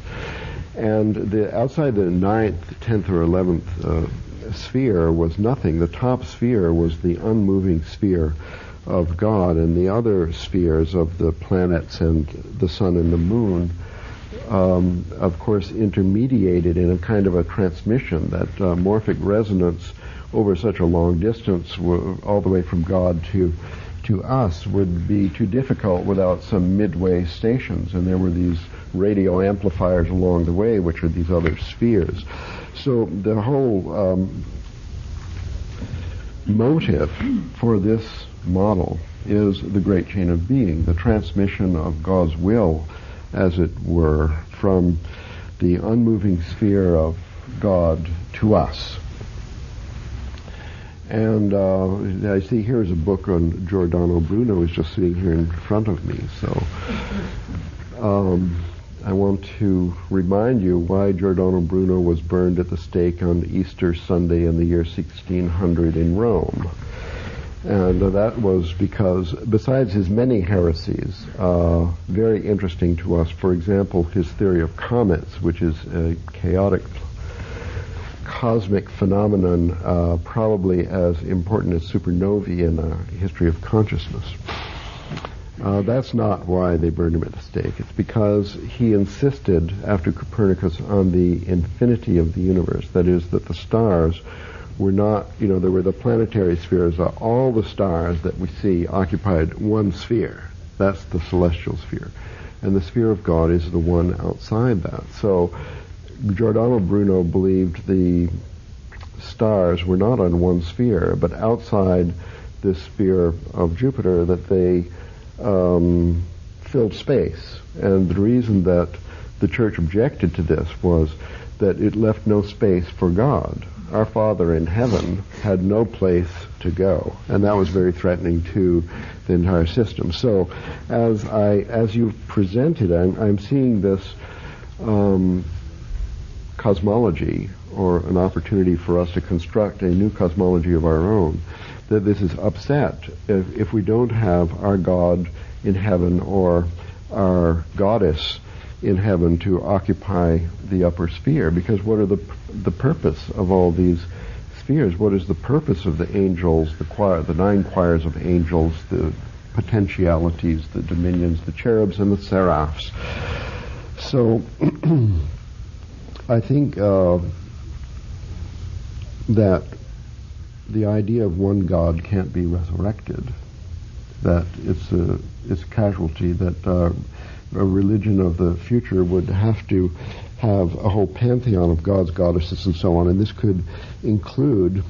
And outside the 9th, 10th, or 11th sphere was nothing. The top sphere was the unmoving sphere of God, and the other spheres of the planets and the sun and the moon, of course, intermediated in a kind of a transmission, that morphic resonance over such a long distance, all the way from God to us, would be too difficult without some midway stations, and there were these radio amplifiers along the way, which are these other spheres. So the whole motive for this model is the great chain of being, the transmission of God's will, as it were, from the unmoving sphere of God to us. And I see here is a book on Giordano Bruno, is just sitting here in front of me. So I want to remind you why Giordano Bruno was burned at the stake on Easter Sunday in the year 1600 in Rome. And that was because, besides his many heresies, very interesting to us, for example, his theory of comets, which is a chaotic cosmic phenomenon, probably as important as supernovae in a history of consciousness. That's not why they burned him at the stake. It's because he insisted, after Copernicus, on the infinity of the universe. That is, that the stars were not, there were the planetary spheres. All the stars that we see occupied one sphere. That's the celestial sphere. And the sphere of God is the one outside that. So Giordano Bruno believed the stars were not on one sphere, but outside this sphere of Jupiter, that they filled space. And the reason that the Church objected to this was that it left no space for God. Our Father in heaven had no place to go, and that was very threatening to the entire system. So, as you presented, I'm seeing this cosmology, or an opportunity for us to construct a new cosmology of our own, that this is upset if we don't have our God in heaven or our goddess in heaven to occupy the upper sphere. Because what are the purpose of all these spheres? What is the purpose of the angels, the 9 choirs of angels, the potentialities, the dominions, the cherubs, and the seraphs? So I think that the idea of one God can't be resurrected, that it's a casualty, that a religion of the future would have to have a whole pantheon of gods, goddesses, and so on, and this could include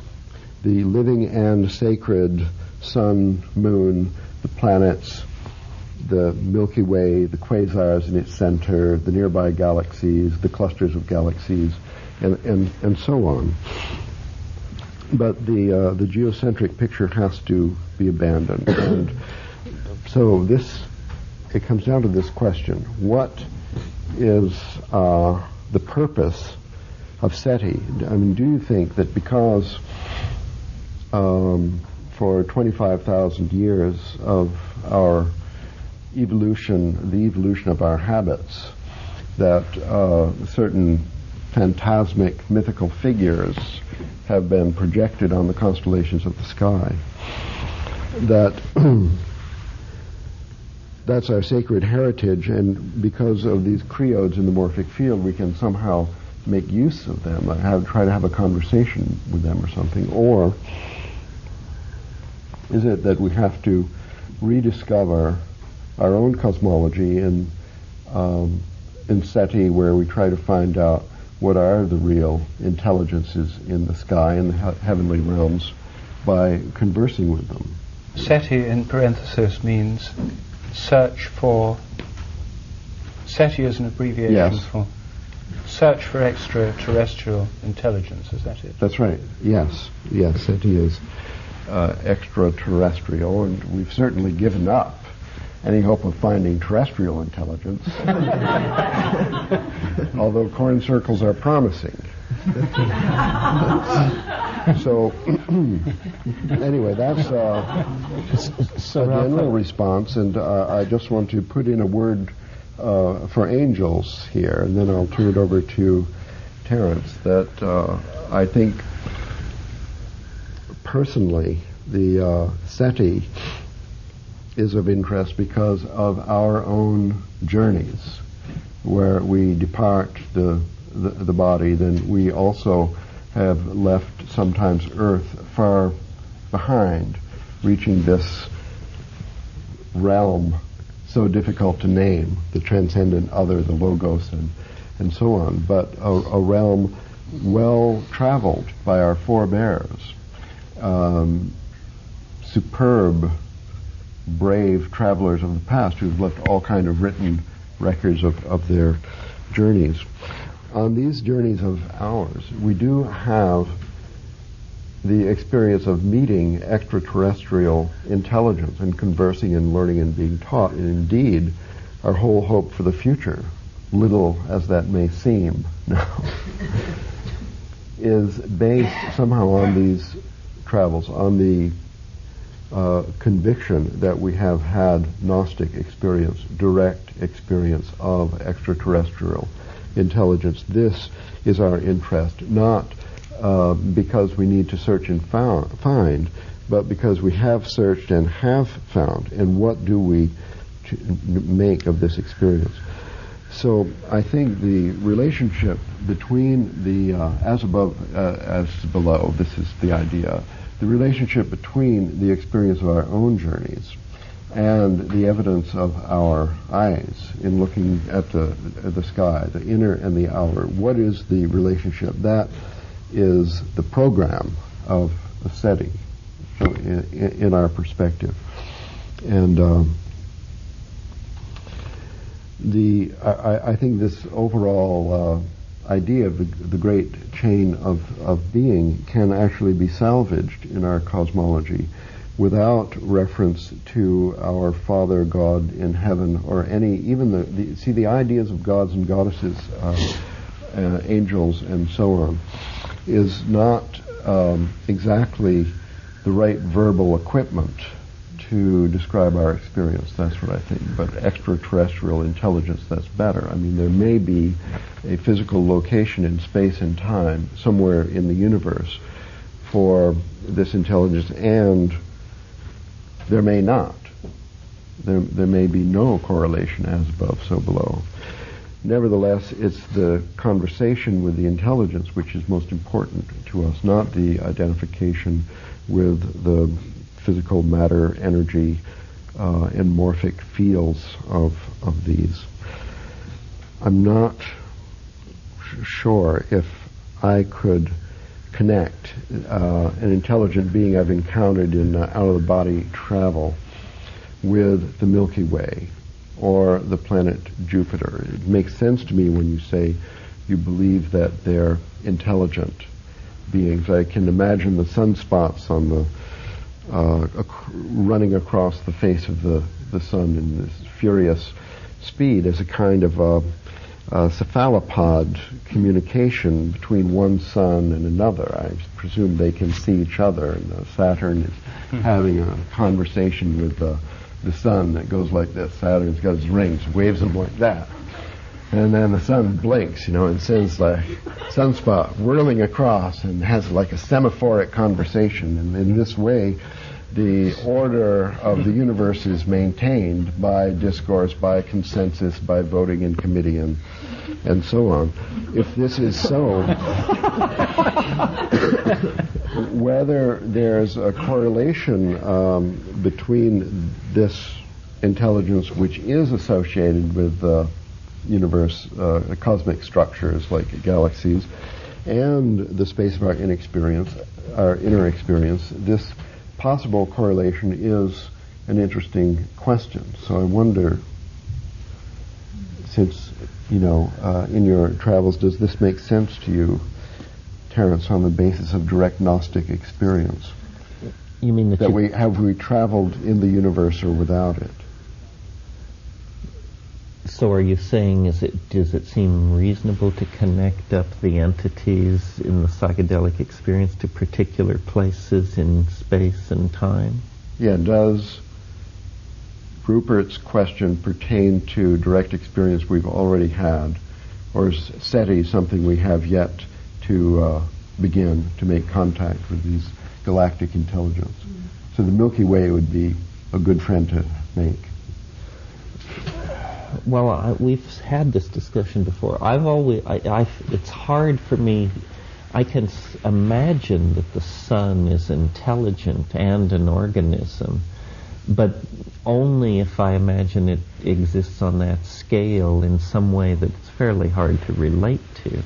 the living and sacred sun, moon, the planets, the Milky Way, the quasars in its center, the nearby galaxies, the clusters of galaxies, and so on. But the geocentric picture has to be abandoned. And so it comes down to this question: what is the purpose of SETI? I mean, do you think that because for 25,000 years of our evolution, the evolution of our habits, that certain phantasmic mythical figures have been projected on the constellations of the sky, that that's our sacred heritage, and because of these creodes in the morphic field, we can somehow make use of them, try to have a conversation with them or something? Or is it that we have to rediscover our own cosmology in SETI, where we try to find out what are the real intelligences in the sky, in the heavenly realms, by conversing with them? SETI, in parenthesis, means search for... SETI is an abbreviation for search for extraterrestrial intelligence, is that it? That's right, yes. Yes, SETI is extraterrestrial, and we've certainly given up any hope of finding terrestrial intelligence, although corn circles are promising. So, anyway, that's a general response, and I just want to put in a word for angels here, and then I'll turn it over to Terence, that I think personally the SETI is of interest because of our own journeys. Where we depart the body, then we also have left sometimes Earth far behind, reaching this realm so difficult to name, the transcendent other, the logos, and so on, but a realm well traveled by our forebears, superb, brave travelers of the past who've left all kind of written records of their journeys. On these journeys of ours, we do have the experience of meeting extraterrestrial intelligence and conversing and learning and being taught. And indeed, our whole hope for the future, little as that may seem now, is based somehow on these travels, on the conviction that we have had Gnostic experience, direct experience of extraterrestrial intelligence. This is our interest, not because we need to search and find, but because we have searched and have found, and what do we make of this experience? So I think the relationship between the as above, as below, this is the idea, the relationship between the experience of our own journeys and the evidence of our eyes in looking at the sky, the inner and the outer. What is the relationship? That is the program of a SETI in our perspective. And I think this overall idea of the great chain of being can actually be salvaged in our cosmology without reference to our Father God in heaven or any, even the ideas of gods and goddesses, angels and so on, is not exactly the right verbal equipment to describe our experience. That's what I think. But extraterrestrial intelligence, that's better. I mean, there may be a physical location in space and time somewhere in the universe for this intelligence, and there may not. There may be no correlation as above, so below. Nevertheless, it's the conversation with the intelligence which is most important to us, not the identification with the physical matter, energy, and morphic fields of these. I'm not sure if I could connect an intelligent being I've encountered in out-of-the-body travel with the Milky Way or the planet Jupiter. It makes sense to me when you say you believe that they're intelligent beings. I can imagine the sunspots on the running across the face of the sun in this furious speed as a kind of cephalopod communication between one sun and another. I presume they can see each other, and Saturn is having a conversation with the sun that goes like this. Saturn's got his rings, waves them like that. And then the sun blinks, and sends like sunspot whirling across and has like a semaphoric conversation. And in this way, the order of the universe is maintained by discourse, by consensus, by voting in committee, and so on. If this is so, whether there's a correlation between this intelligence, which is associated with the universe, cosmic structures like galaxies, and the space of our inner experience, this possible correlation is an interesting question. So I wonder, since, in your travels, does this make sense to you, Terence, on the basis of direct Gnostic experience? You mean that we traveled in the universe or without it? So are you saying, does it seem reasonable to connect up the entities in the psychedelic experience to particular places in space and time? Yeah, does Rupert's question pertain to direct experience we've already had, or is SETI something we have yet to begin to make contact with these galactic intelligence? So the Milky Way would be a good friend to make. Well, we've had this discussion before. It's hard for me. I can imagine that the sun is intelligent and an organism, but only if I imagine it exists on that scale in some way that's fairly hard to relate to.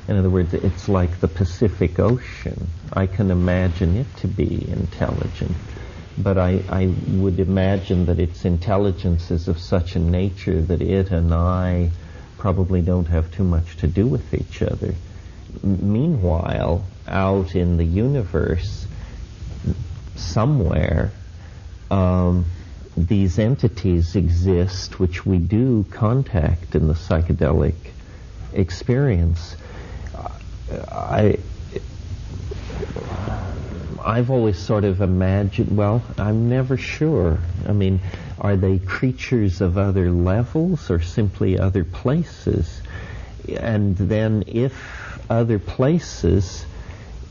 In other words, it's like the Pacific Ocean. I can imagine it to be intelligent, but I would imagine that its intelligence is of such a nature that it and I probably don't have too much to do with each other. Meanwhile, out in the universe, somewhere, these entities exist which we do contact in the psychedelic experience. I've always sort of imagined, well, I'm never sure. I mean, are they creatures of other levels or simply other places? And then if other places,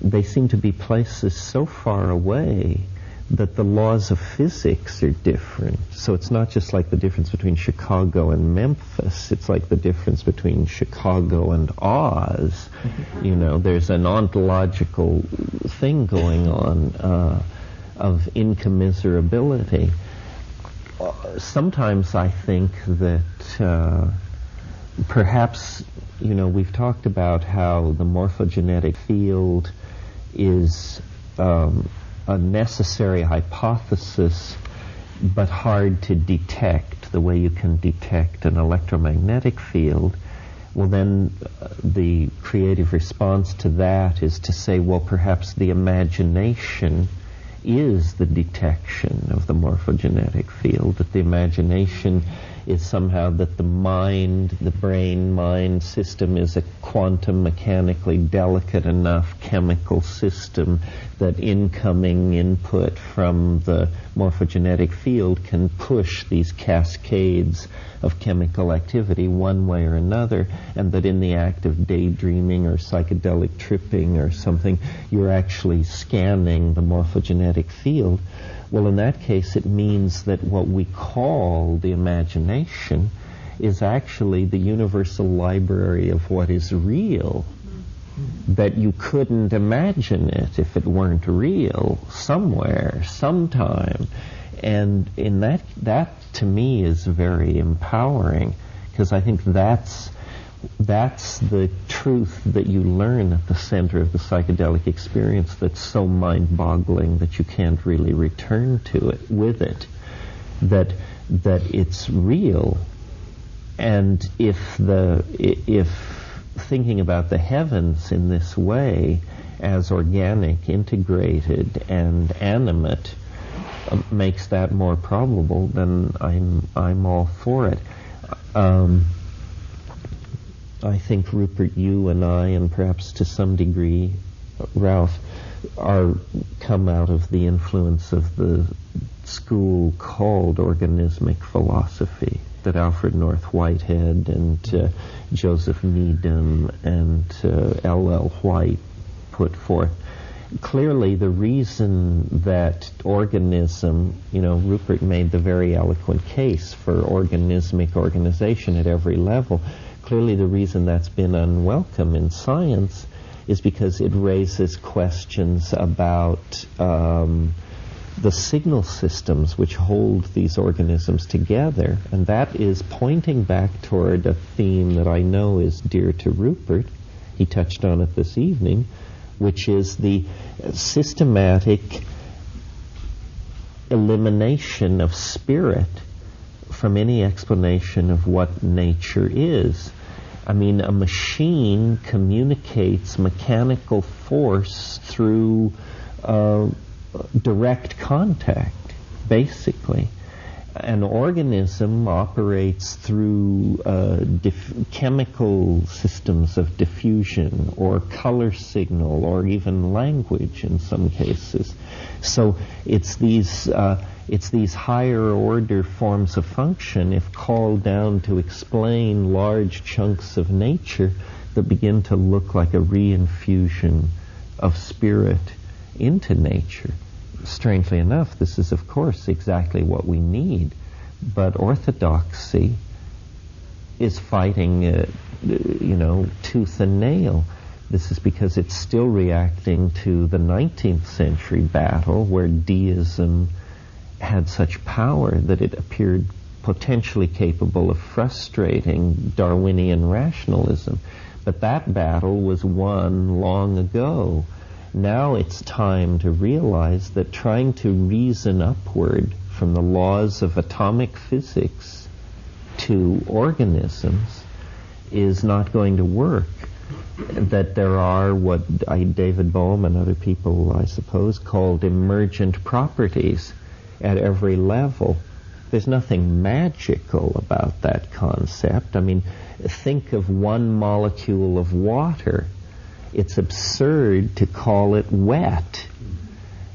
they seem to be places so far away that the laws of physics are different. So it's not just like the difference between Chicago and Memphis. It's like the difference between Chicago and Oz. You know, there's an ontological thing going on of incommensurability. Sometimes I think that perhaps, you know, we've talked about how the morphogenetic field is a necessary hypothesis, but hard to detect the way you can detect an electromagnetic field. Well, then the creative response to that is to say, well, perhaps the imagination is the detection of the morphogenetic field, that the imagination is somehow that the mind, the brain-mind system is a quantum mechanically delicate enough chemical system that incoming input from the morphogenetic field can push these cascades of chemical activity one way or another, and that in the act of daydreaming or psychedelic tripping or something, you're actually scanning the morphogenetic field. Well, in that case, it means that what we call the imagination is actually the universal library of what is real, that you couldn't imagine it if it weren't real somewhere, sometime. And in that to me is very empowering, because I think that's the truth that you learn at the center of the psychedelic experience that's so mind-boggling that you can't really return to it with it, that it's real. And if thinking about the heavens in this way as organic, integrated, and animate makes that more probable, then I'm all for it. I think, Rupert, you and I, and perhaps to some degree Ralph, come out of the influence of the school called organismic philosophy that Alfred North Whitehead and Joseph Needham and L.L. White put forth. Clearly, the reason that organism, you know, Rupert made the very eloquent case for organismic organization at every level. Clearly, the reason that's been unwelcome in science is because it raises questions about the signal systems which hold these organisms together, and that is pointing back toward a theme that I know is dear to Rupert. He touched on it this evening, which is the systematic elimination of spirit from any explanation of what nature is. I mean, a machine communicates mechanical force through direct contact, basically. An organism operates through chemical systems of diffusion or color signal or even language in some cases. So it's these higher order forms of function, if called down to explain large chunks of nature, that begin to look like a reinfusion of spirit into nature. Strangely enough, this is, of course, exactly what we need, but orthodoxy is fighting, tooth and nail. This is because it's still reacting to the 19th century battle where deism had such power that it appeared potentially capable of frustrating Darwinian rationalism. But that battle was won long ago. Now it's time to realize that trying to reason upward from the laws of atomic physics to organisms is not going to work. That there are what David Bohm and other people, I suppose, called emergent properties at every level. There's nothing magical about that concept. I mean, think of one molecule of water. It's absurd to call it wet.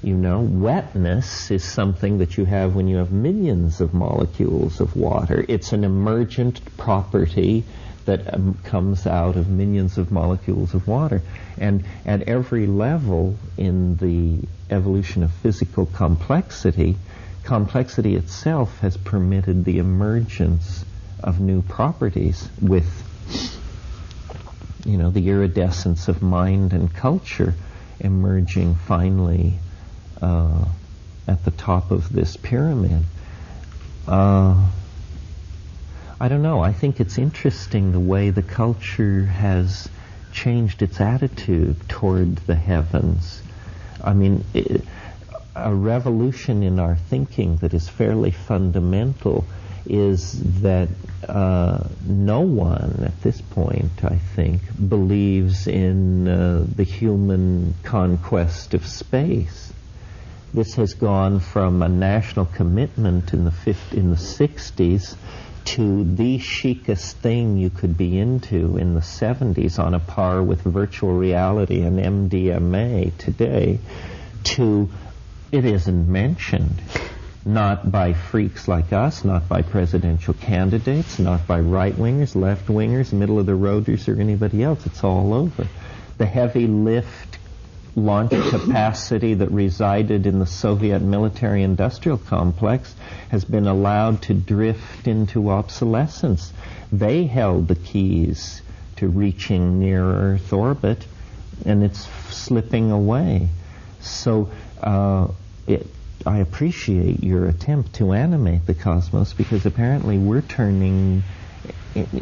You know, wetness is something that you have when you have millions of molecules of water. It's an emergent property that comes out of millions of molecules of water. And at every level in the evolution of physical complexity, complexity itself has permitted the emergence of new properties with, the iridescence of mind and culture emerging finally at the top of this pyramid. I don't know. I think it's interesting the way the culture has changed its attitude toward the heavens. I mean, a revolution in our thinking that is fairly fundamental is that no one at this point, I think, believes in the human conquest of space. This has gone from a national commitment in the 60s to the chicest thing you could be into in the 70s, on a par with virtual reality and MDMA today, to it isn't mentioned. Not by freaks like us, not by presidential candidates, not by right-wingers, left-wingers, middle-of-the-roaders, or anybody else. It's all over. The heavy lift launch capacity that resided in the Soviet military-industrial complex has been allowed to drift into obsolescence. They held the keys to reaching near Earth orbit, and it's slipping away. So I appreciate your attempt to animate the cosmos, because apparently we're turning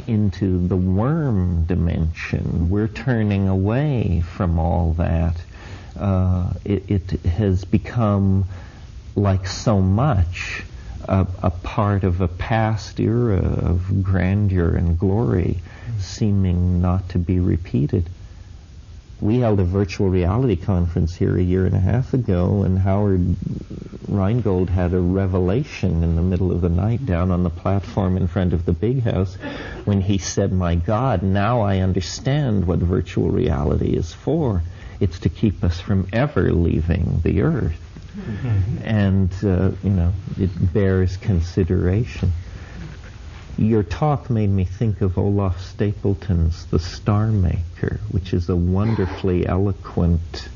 into the worm dimension. We're turning away from all that. It has become, like so much, a part of a past era of grandeur and glory, seeming not to be repeated. We held a virtual reality conference here a year and a half ago, and Howard Rheingold had a revelation in the middle of the night down on the platform in front of the big house when he said, "My God, now I understand what virtual reality is for. It's to keep us from ever leaving the Earth." And, it bears consideration. Your talk made me think of Olaf Stapleton's The Star Maker, which is a wonderfully eloquent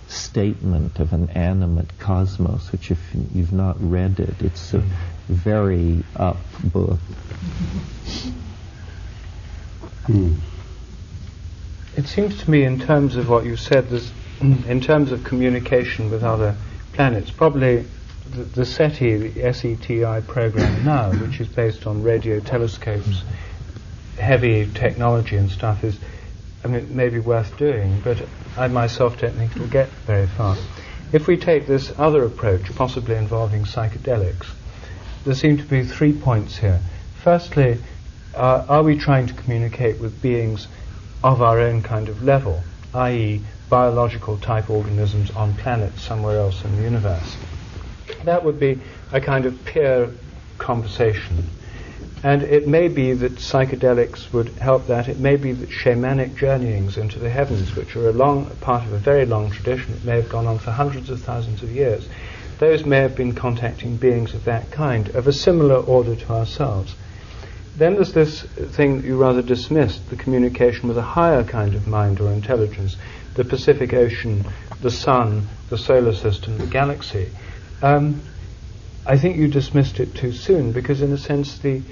statement of an animate cosmos, which if you've not read it, it's a very up book. It seems to me, in terms of what you said, in terms of communication with other planets, probably the SETI, the SETI program now, which is based on radio telescopes, heavy technology and stuff, is, maybe worth doing, but I myself don't think it'll get very far. If we take this other approach, possibly involving psychedelics, there seem to be 3 points here. Firstly, are we trying to communicate with beings of our own kind of level, i.e. biological type organisms on planets somewhere else in the universe? That would be a kind of peer conversation. And it may be that psychedelics would help that. It may be that shamanic journeyings into the heavens, which are part of a very long tradition that may have gone on for hundreds of thousands of years, those may have been contacting beings of that kind, of a similar order to ourselves. Then there's this thing that you rather dismissed, the communication with a higher kind of mind or intelligence, the Pacific Ocean, the Sun, the solar system, the galaxy. I think you dismissed it too soon, because in a sense the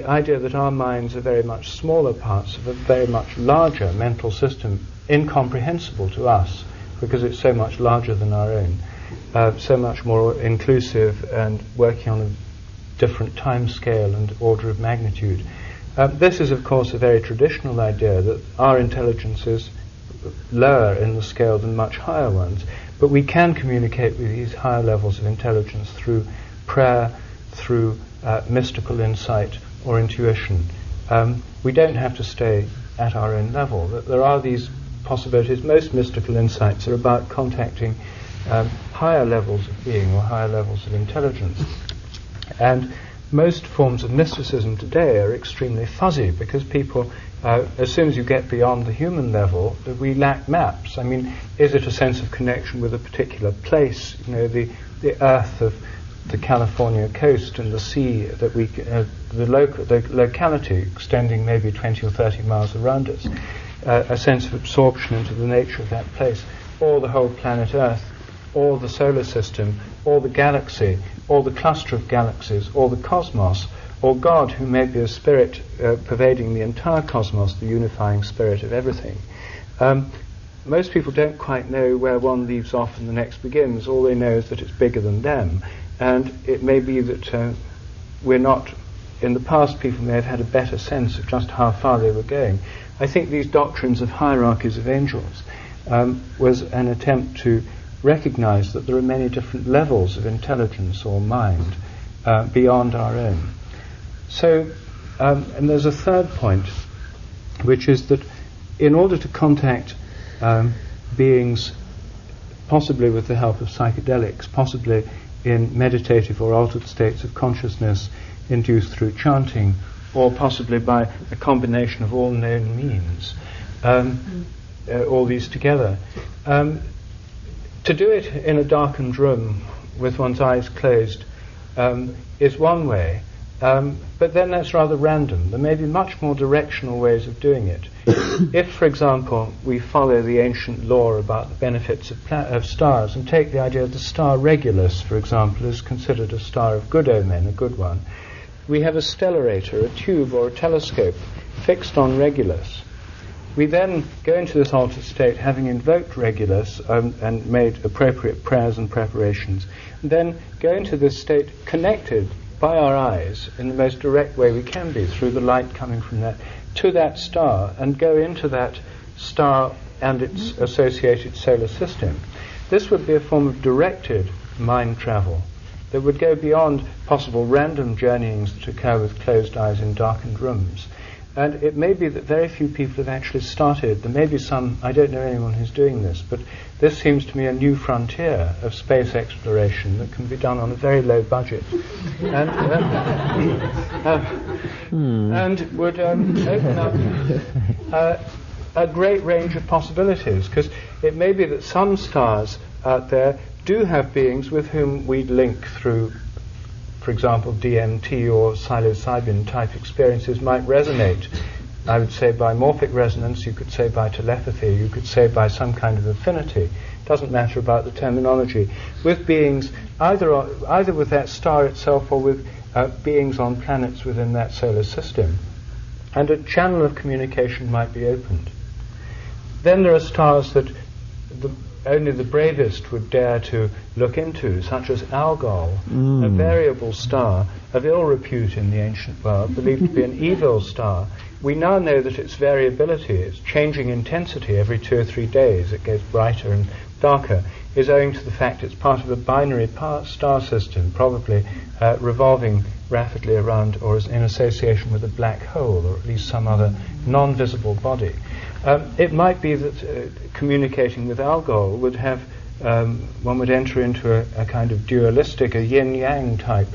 idea that our minds are very much smaller parts of a very much larger mental system, incomprehensible to us, because it's so much larger than our own, so much more inclusive and working on a different time scale and order of magnitude. This is, of course, a very traditional idea that our intelligence is lower in the scale than much higher ones, but we can communicate with these higher levels of intelligence through prayer, through mystical insight or intuition. We don't have to stay at our own level. There are these possibilities. Most mystical insights are about contacting higher levels of being or higher levels of intelligence. And most forms of mysticism today are extremely fuzzy, because people, as soon as you get beyond the human level, we lack maps. Is it a sense of connection with a particular place, the earth of the California coast and the sea that the locality extending maybe 20 or 30 miles around us, a sense of absorption into the nature of that place, or the whole planet Earth, or the solar system, or the galaxy, or the cluster of galaxies, or the cosmos, or God, who may be a spirit pervading the entire cosmos, the unifying spirit of everything. Most people don't quite know where one leaves off and the next begins. All they know is that it's bigger than them. And it may be that we're not... In the past, people may have had a better sense of just how far they were going. I think these doctrines of hierarchies of angels was an attempt to recognize that there are many different levels of intelligence or mind beyond our own. So, and there's a third point, which is that in order to contact beings, possibly with the help of psychedelics, possibly in meditative or altered states of consciousness induced through chanting, or possibly by a combination of all known means, all these together. To do it in a darkened room with one's eyes closed is one way, but then that's rather random. There may be much more directional ways of doing it. If, for example, we follow the ancient law about the benefits of stars and take the idea of the star Regulus, for example, is considered a star of good omen, a good one, we have a stellarator, a tube or a telescope fixed on Regulus. We then go into this altered state, having invoked Regulus and made appropriate prayers and preparations, and then go into this state connected by our eyes in the most direct way we can be, through the light coming from that, to that star, and go into that star and its associated solar system. This would be a form of directed mind travel that would go beyond possible random journeyings that occur with closed eyes in darkened rooms. And it may be that very few people have actually started. There may be some, I don't know anyone who's doing this, but this seems to me a new frontier of space exploration that can be done on a very low budget. And, and would open up a great range of possibilities, because it may be that some stars out there do have beings with whom we link through, for example, DMT or psilocybin type experiences might resonate. I would say by morphic resonance, you could say by telepathy, you could say by some kind of affinity. Doesn't matter about the terminology. With beings, either with that star itself or with beings on planets within that solar system. And a channel of communication might be opened. Then there are stars that only the bravest would dare to look into, such as Algol, a variable star of ill repute in the ancient world, believed to be an evil star. We now know that its variability, its changing intensity every 2 or 3 days, it gets brighter and darker, is owing to the fact it's part of a binary star system, probably revolving rapidly around or is in association with a black hole, or at least some other non-visible body. It might be that communicating with Algol would have, one would enter into a kind of dualistic, a yin-yang type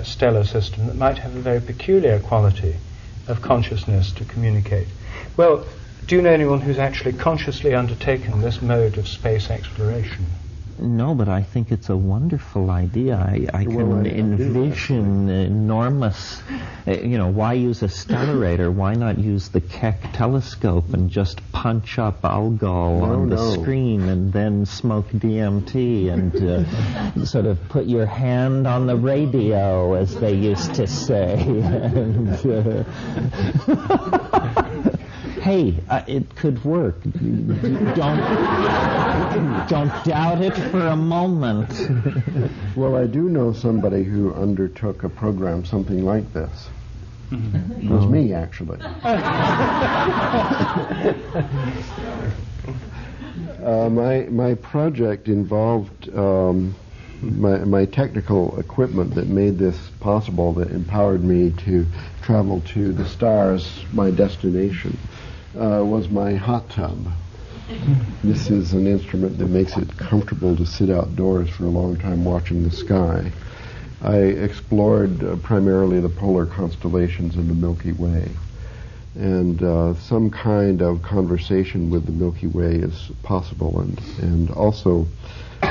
stellar system that might have a very peculiar quality of consciousness to communicate. Well, do you know anyone who's actually consciously undertaken this mode of space exploration? No, but I think it's a wonderful idea. I can envision enormous, why use a stellarator? Why not use the Keck telescope and just punch up Algol on the screen and then smoke DMT and sort of put your hand on the radio, as they used to say. Hey, it could work. Don't doubt it for a moment. Well, I do know somebody who undertook a program something like this. It was me, actually. My project involved my technical equipment that made this possible, that empowered me to travel to the stars, my destination, was my hot tub. This is an instrument that makes it comfortable to sit outdoors for a long time watching the sky. I explored primarily the polar constellations of the Milky Way. and some kind of conversation with the Milky Way is possible, and also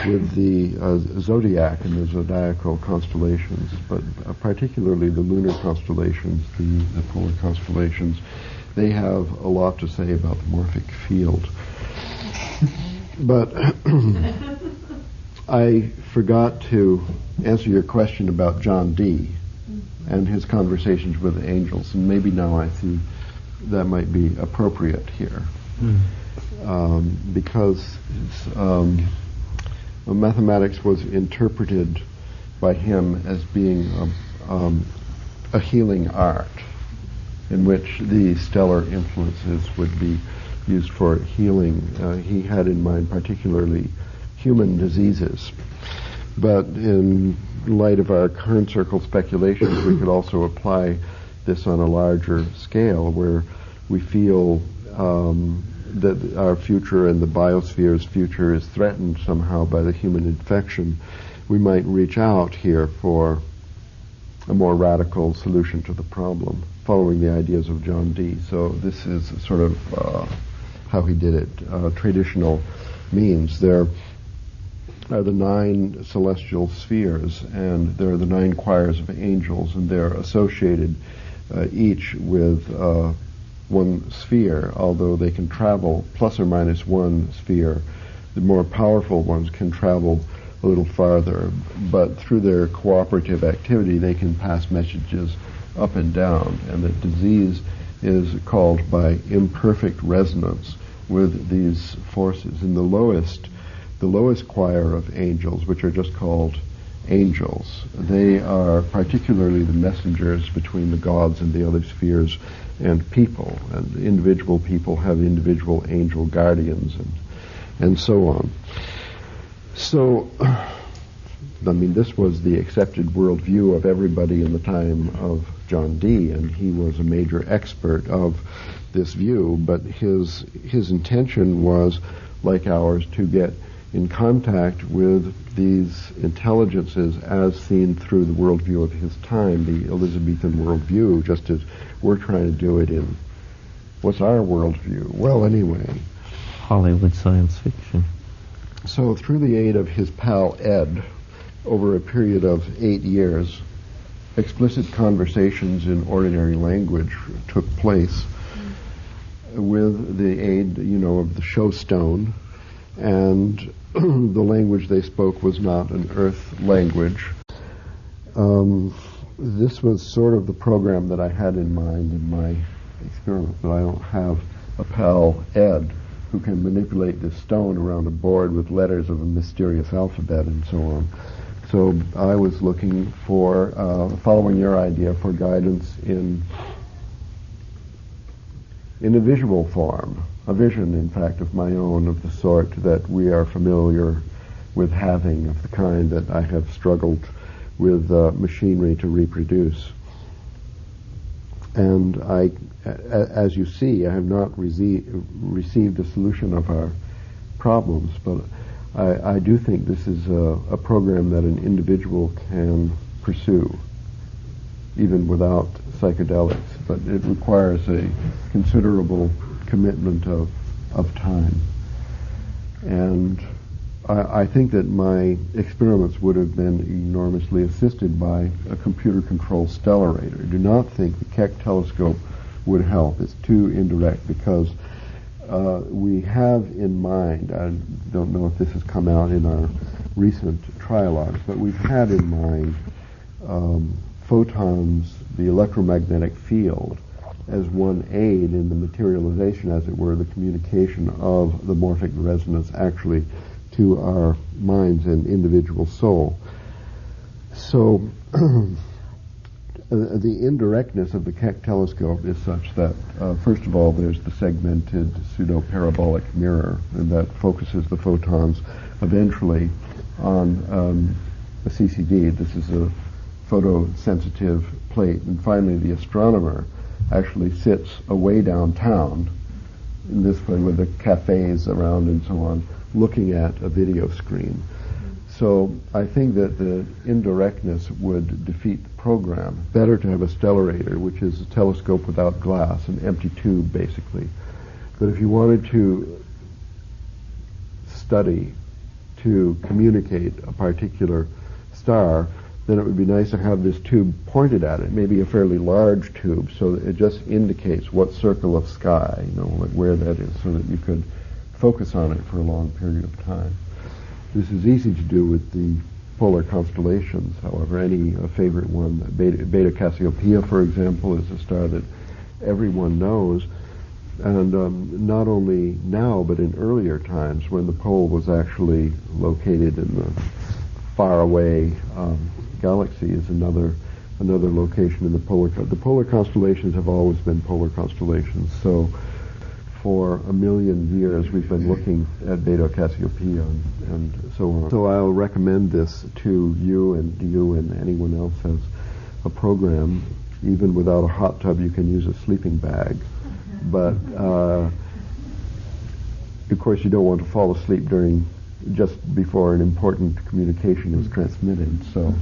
with the zodiac and the zodiacal constellations, but particularly the lunar constellations, the polar constellations. They have a lot to say about the morphic field. But I forgot to answer your question about John Dee and his conversations with the angels, and maybe now I see that might be appropriate here. Because mathematics was interpreted by him as being a healing art in which the stellar influences would be used for healing. He had in mind particularly human diseases. But in light of our current circle speculations, we could also apply this on a larger scale where we feel that our future and the biosphere's future is threatened somehow by the human infection. We might reach out here for a more radical solution to the problem, following the ideas of John Dee. So this is sort of how he did it. Traditional means there are the 9 celestial spheres, and there are the 9 choirs of angels, and they're associated each with one sphere, although they can travel plus or minus one sphere. The more powerful ones can travel a little farther, but through their cooperative activity they can pass messages up and down, and the disease is called by imperfect resonance with these forces. In the lowest choir of angels, which are just called angels, they are particularly the messengers between the gods and the other spheres and people, and individual people have individual angel guardians and so on. So, I mean, this was the accepted worldview of everybody in the time of John Dee, and he was a major expert of this view, but his intention was, like ours, to get in contact with these intelligences as seen through the worldview of his time, the Elizabethan worldview, just as we're trying to do it in, what's our worldview? Well, anyway. Hollywood science fiction. So through the aid of his pal Ed, over a period of 8 years, explicit conversations in ordinary language took place with the aid, of the showstone, and the language they spoke was not an earth language. This was sort of the program that I had in mind in my experiment, but I don't have a pal Ed who can manipulate this stone around a board with letters of a mysterious alphabet and so on. So I was looking for, following your idea, for guidance in a visual form, a vision, in fact, of my own, of the sort that we are familiar with having, of the kind that I have struggled with machinery to reproduce. And as you see, I have not received a solution of our problems, but I do think this is a program that an individual can pursue, even without psychedelics, but it requires a considerable commitment of time. And I think that my experiments would have been enormously assisted by a computer-controlled stellarator. I do not think the Keck telescope would help. It's too indirect, because we have in mind, I don't know if this has come out in our recent trialogues, but we've had in mind photons, the electromagnetic field, as one aid in the materialization, as it were, the communication of the morphic resonance actually to our minds and individual soul. So the indirectness of the Keck telescope is such that, first of all, there's the segmented pseudo-parabolic mirror, and that focuses the photons eventually on a CCD. This is a photosensitive plate. And finally, the astronomer actually sits away downtown, in this way with the cafes around and so on, looking at a video screen. So I think that the indirectness would defeat the program. Better to have a stellarator, which is a telescope without glass, an empty tube basically. But if you wanted to study, to communicate a particular star, then it would be nice to have this tube pointed at it, maybe a fairly large tube, so that it just indicates what circle of sky, where that is, so that you could focus on it for a long period of time. This is easy to do with the polar constellations, however. Any favorite one, Beta Cassiopeia, for example, is a star that everyone knows, and not only now, but in earlier times when the pole was actually located in the faraway galaxy is another location in the polar constellations have always been polar constellations. So for 1 million years we've been looking at Beta Cassiopeia and so on. So I'll recommend this to you and anyone else has a program. Even without a hot tub, you can use a sleeping bag. But of course you don't want to fall asleep just before an important communication is transmitted, so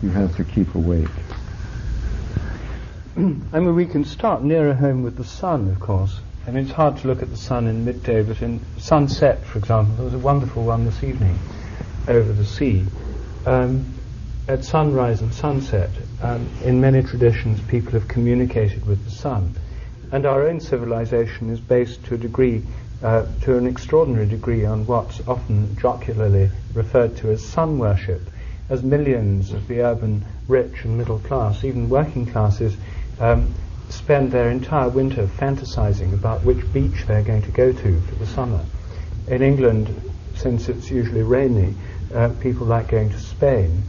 you have to keep awake. I mean, we can start nearer home with the sun, of course. I mean, it's hard to look at the sun in midday, but in sunset, for example, there was a wonderful one this evening over the sea. At sunrise and sunset, in many traditions, people have communicated with the sun. And our own civilization is based to a degree, to an extraordinary degree, on what's often jocularly referred to as sun worship, as millions of the urban rich and middle class, even working classes, spend their entire winter fantasizing about which beach they're going to go to for the summer. In England, since it's usually rainy, people like going to Spain,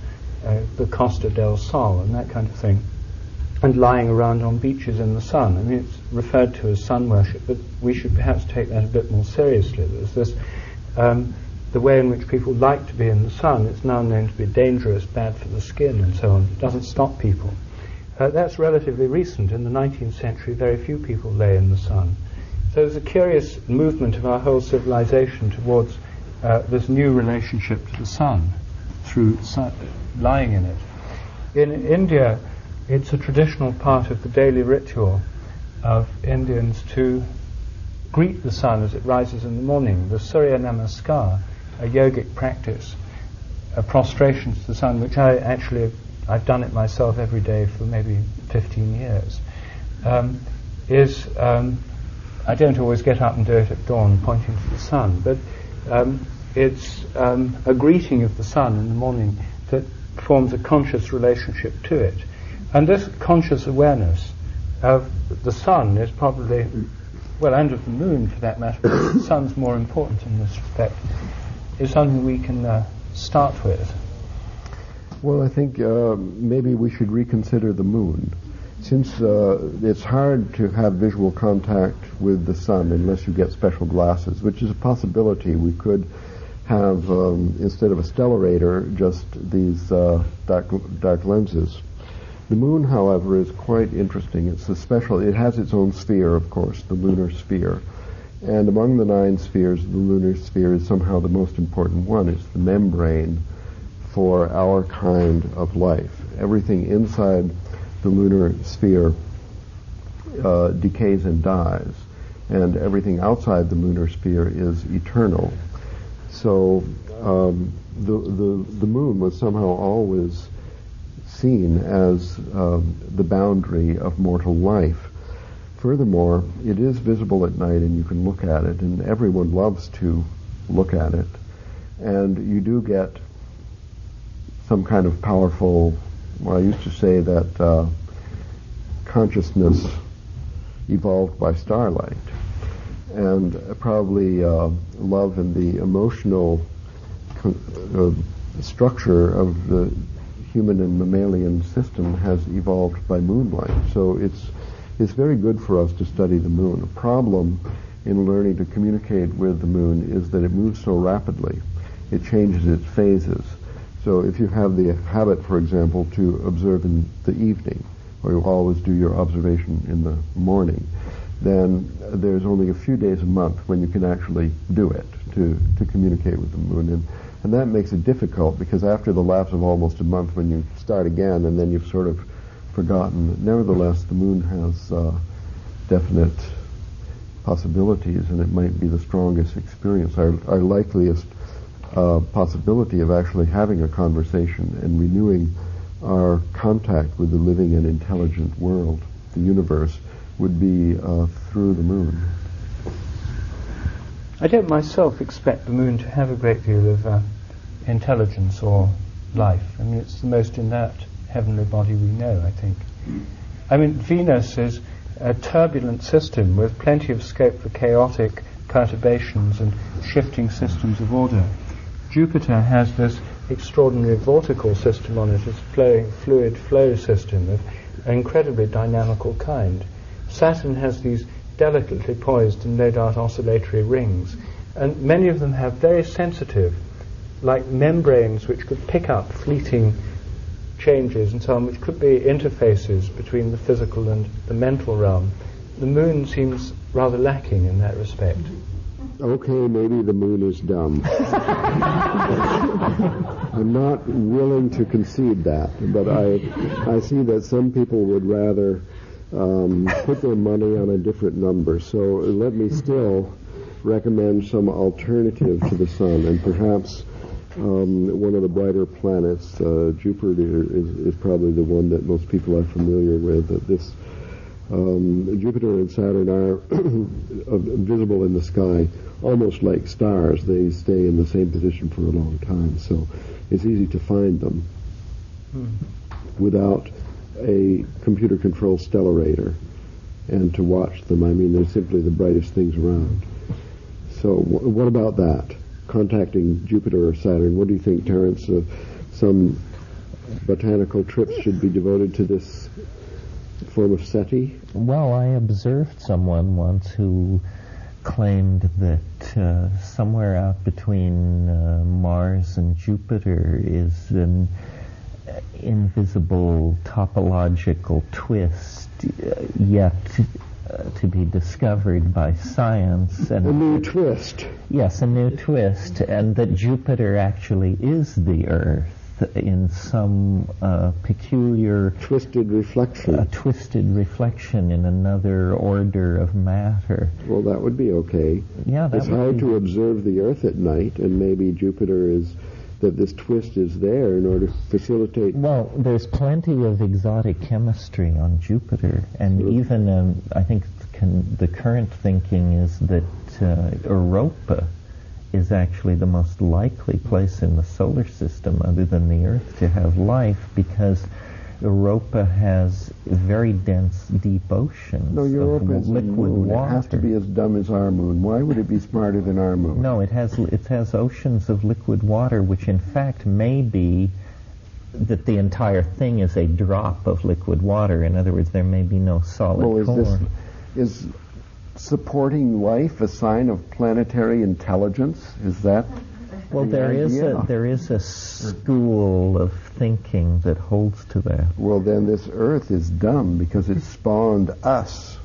the Costa del Sol and that kind of thing, and lying around on beaches in the sun. I mean, it's referred to as sun worship, but we should perhaps take that a bit more seriously. There's this, the way in which people like to be in the sun, it's now known to be dangerous, bad for the skin and so on. It doesn't stop people. That's relatively recent. In the 19th century, very few people lay in the sun. So there's a curious movement of our whole civilization towards this new relationship to the sun through lying in it. In India, it's a traditional part of the daily ritual of Indians to greet the sun as it rises in the morning. The Surya Namaskar, a yogic practice, a prostration to the sun, which I've done it myself every day for maybe 15 years, I don't always get up and do it at dawn, pointing to the sun, but it's a greeting of the sun in the morning that forms a conscious relationship to it. And this conscious awareness of the sun is probably, well, and of the moon for that matter, but the sun's more important in this respect, is something we can start with. Well, I think maybe we should reconsider the moon. Since it's hard to have visual contact with the sun unless you get special glasses, which is a possibility. We could have, instead of a stellarator, just these dark lenses. The moon, however, is quite interesting. It has its own sphere, of course, the lunar sphere. And among the 9 spheres, the lunar sphere is somehow the most important one. It's the membrane for our kind of life. Everything inside the lunar sphere decays and dies, and everything outside the lunar sphere is eternal. So the moon was somehow always seen as the boundary of mortal life. Furthermore, it is visible at night and you can look at it, and everyone loves to look at it. And you do get some kind of powerful, well, I used to say that consciousness evolved by starlight. And probably love and the emotional structure of the human and mammalian system has evolved by moonlight. So it's very good for us to study the moon. A problem in learning to communicate with the moon is that it moves so rapidly. It changes its phases. So if you have the habit, for example, to observe in the evening, or you always do your observation in the morning, then there's only a few days a month when you can actually do it, to communicate with the moon. And that makes it difficult, because after the lapse of almost a month, when you start again, and then you've sort of forgotten. Nevertheless, the moon has definite possibilities, and it might be the strongest experience, our likeliest possibility of actually having a conversation and renewing our contact with the living and intelligent world, the universe, would be through the moon. I don't myself expect the moon to have a great deal of intelligence or life. I mean, it's the most inert heavenly body we know, I think. I mean, Venus is a turbulent system with plenty of scope for chaotic perturbations and shifting systems of order. Jupiter has this extraordinary vortical system on it, this fluid flow system of an incredibly dynamical kind. Saturn has these delicately poised and no doubt oscillatory rings, and many of them have very sensitive, like membranes which could pick up fleeting changes and so on, which could be interfaces between the physical and the mental realm. The moon seems rather lacking in that respect. Okay, maybe the moon is dumb. I'm not willing to concede that, but I see that some people would rather put their money on a different number. So let me still recommend some alternative to the sun, and perhaps one of the brighter planets, Jupiter, is probably the one that most people are familiar with. This Jupiter and Saturn are visible in the sky almost like stars. They stay in the same position for a long time, so it's easy to find them without a computer-controlled stellarator, and to watch them. I mean, they're simply the brightest things around. So what about that? Contacting Jupiter or Saturn. What do you think, Terence? Some botanical trips should be devoted to this form of SETI? Well, I observed someone once who claimed that somewhere out between Mars and Jupiter is an invisible topological twist yet to be discovered by science. And a new twist. Yes, a new twist, and that Jupiter actually is the Earth in some peculiar... twisted reflection. A twisted reflection in another order of matter. Well, that would be okay. Yeah, it's hard to observe the Earth at night, and maybe Jupiter is... that this twist is there in order to facilitate... Well, there's plenty of exotic chemistry on Jupiter, and even, I think the current thinking is that Europa is actually the most likely place in the solar system other than the Earth to have life, because Europa has very dense, deep oceans of liquid water. It has to be as dumb as our moon. Why would it be smarter than our moon? No, it has oceans of liquid water, which in fact may be that the entire thing is a drop of liquid water. In other words, there may be no solid core. Is supporting life a sign of planetary intelligence? Is that... Well, there is a school of thinking that holds to that. Well, then this Earth is dumb because it spawned us.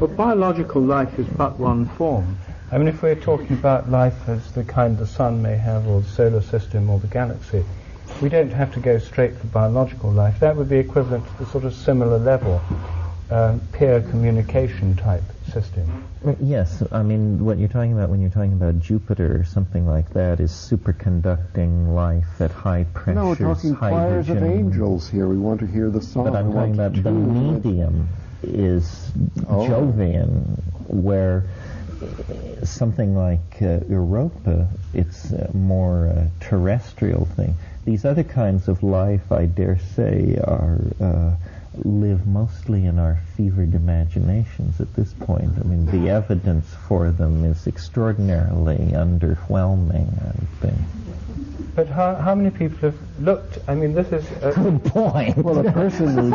But biological life is but one form. I mean, if we're talking about life as the kind the sun may have, or the solar system, or the galaxy, we don't have to go straight for biological life. That would be equivalent to the sort of similar level, peer communication type system. Yes, I mean, what you're talking about when you're talking about Jupiter or something like that is superconducting life at high pressures. No, we're talking choirs of angels here. We want to hear the song. But I'm talking about the medium is Jovian, where something like Europa, it's a more terrestrial thing. These other kinds of life, I dare say, live mostly in our fevered imaginations at this point. I mean, the evidence for them is extraordinarily underwhelming, I think. But how many people have looked? I mean, this is a good point. Well, a person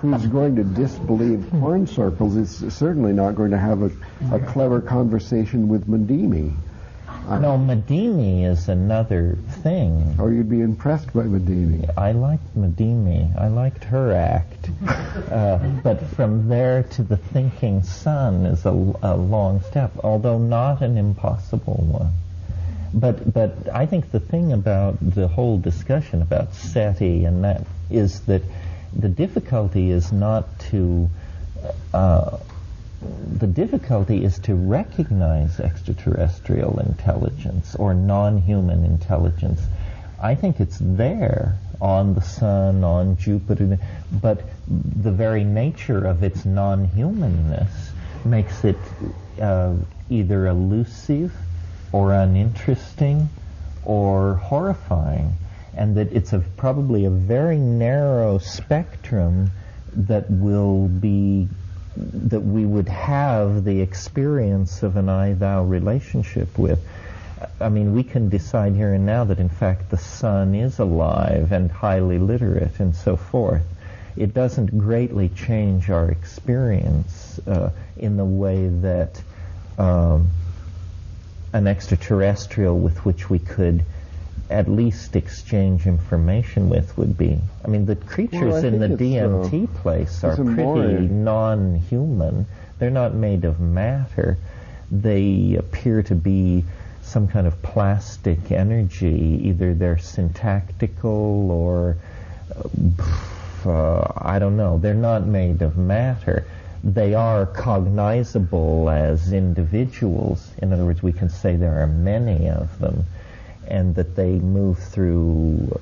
who's going to disbelieve horn circles is certainly not going to have a clever conversation with Mandimi. No, Medimi is another thing. Oh, you'd be impressed by Medimi. I liked Medimi. I liked her act. But from there to the thinking sun is a long step, although not an impossible one. But I think the thing about the whole discussion about SETI and that is that the difficulty is not to the difficulty is to recognize extraterrestrial intelligence or non-human intelligence. I think it's there on the sun, on Jupiter, but the very nature of its non-humanness makes it either elusive or uninteresting or horrifying, and that it's probably a very narrow spectrum that we would have the experience of an I-thou relationship with. I mean, we can decide here and now that in fact the sun is alive and highly literate and so forth. It doesn't greatly change our experience in the way that an extraterrestrial with which we could at least exchange information with would be. I mean, the creatures in the DMT place are pretty non-human. They're not made of matter. They appear to be some kind of plastic energy. Either they're syntactical or, I don't know. They're not made of matter. They are cognizable as individuals. In other words, we can say there are many of them, and that they move through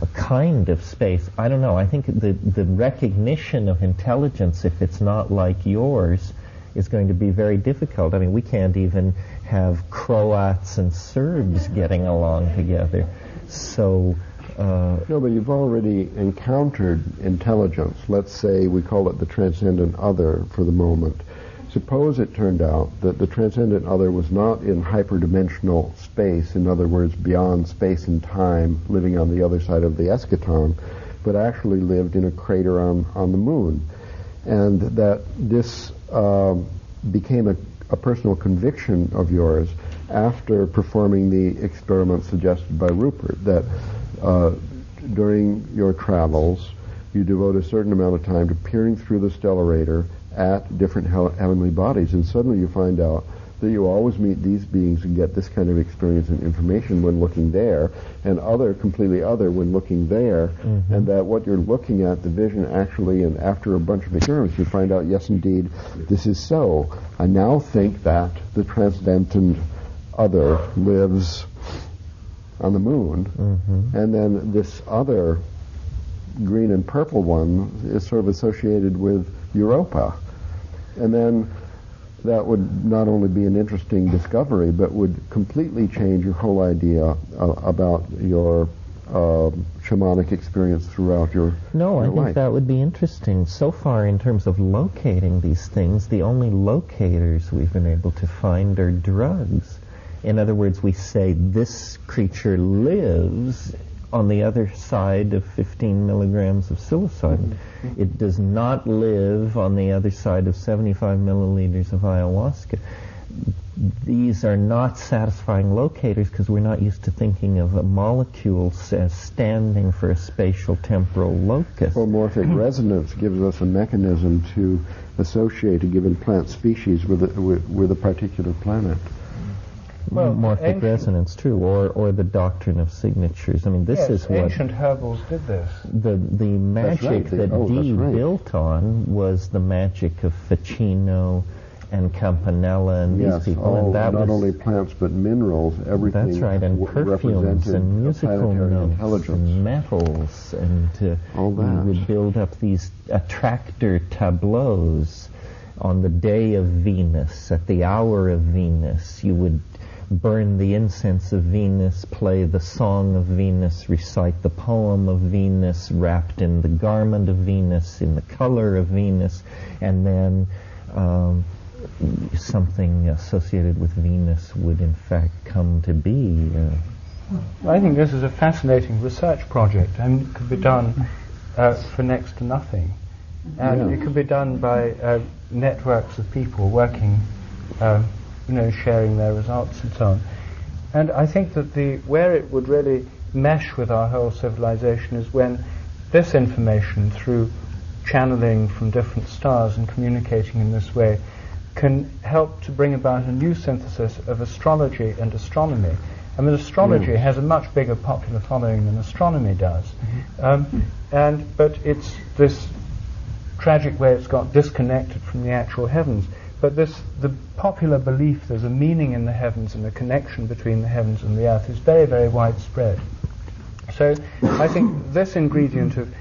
a kind of space. I don't know. I think the recognition of intelligence, if it's not like yours, is going to be very difficult. I mean, we can't even have Croats and Serbs getting along together. So... No, but you've already encountered intelligence. Let's say we call it the transcendent other for the moment. Suppose it turned out that the transcendent other was not in hyperdimensional space, in other words, beyond space and time, living on the other side of the eschaton, but actually lived in a crater on the moon. And that this became a personal conviction of yours after performing the experiment suggested by Rupert, that during your travels you devote a certain amount of time to peering through the stellarator at different heavenly bodies, and suddenly you find out that you always meet these beings and get this kind of experience and information when looking there, and completely other when looking there, and that what you're looking at, the vision actually, and after a bunch of experiments, you find out, yes, indeed, this is so. I now think that the transcendent other lives on the moon, and then this other green and purple one is sort of associated with Europa. And then that would not only be an interesting discovery, but would completely change your whole idea about your shamanic experience throughout your life. I think that would be interesting. So far, in terms of locating these things, the only locators we've been able to find are drugs. In other words, we say this creature lives on the other side of 15 milligrams of psilocybin. It does not live on the other side of 75 milliliters of ayahuasca. These are not satisfying locators because we're not used to thinking of a molecule as standing for a spatial temporal locus. Holomorphic resonance gives us a mechanism to associate a given plant species with a particular planet. Well, morphic resonance, true, or the doctrine of signatures. I mean, this is what ancient herbals did this. The magic that Dee built on was the magic of Ficino and Campanella and these people. And that not was only plants but minerals, everything. That's right, and perfumes and musical notes and metals, and all that. We would build up these attractor tableaus on the day of Venus, at the hour of Venus. You would burn the incense of Venus, play the song of Venus, recite the poem of Venus, wrapped in the garment of Venus, in the color of Venus, and then something associated with Venus would in fact come to be. I think this is a fascinating research project, and it could be done for next to nothing. And it could be done by networks of people working, sharing their results and so on. And I think that where it would really mesh with our whole civilization is when this information, through channeling from different stars and communicating in this way, can help to bring about a new synthesis of astrology and astronomy. I mean, astrology has a much bigger popular following than astronomy does. But it's this tragic way it's got disconnected from the actual heavens. But the popular belief there's a meaning in the heavens and a connection between the heavens and the earth is very, very widespread. So I think this ingredient of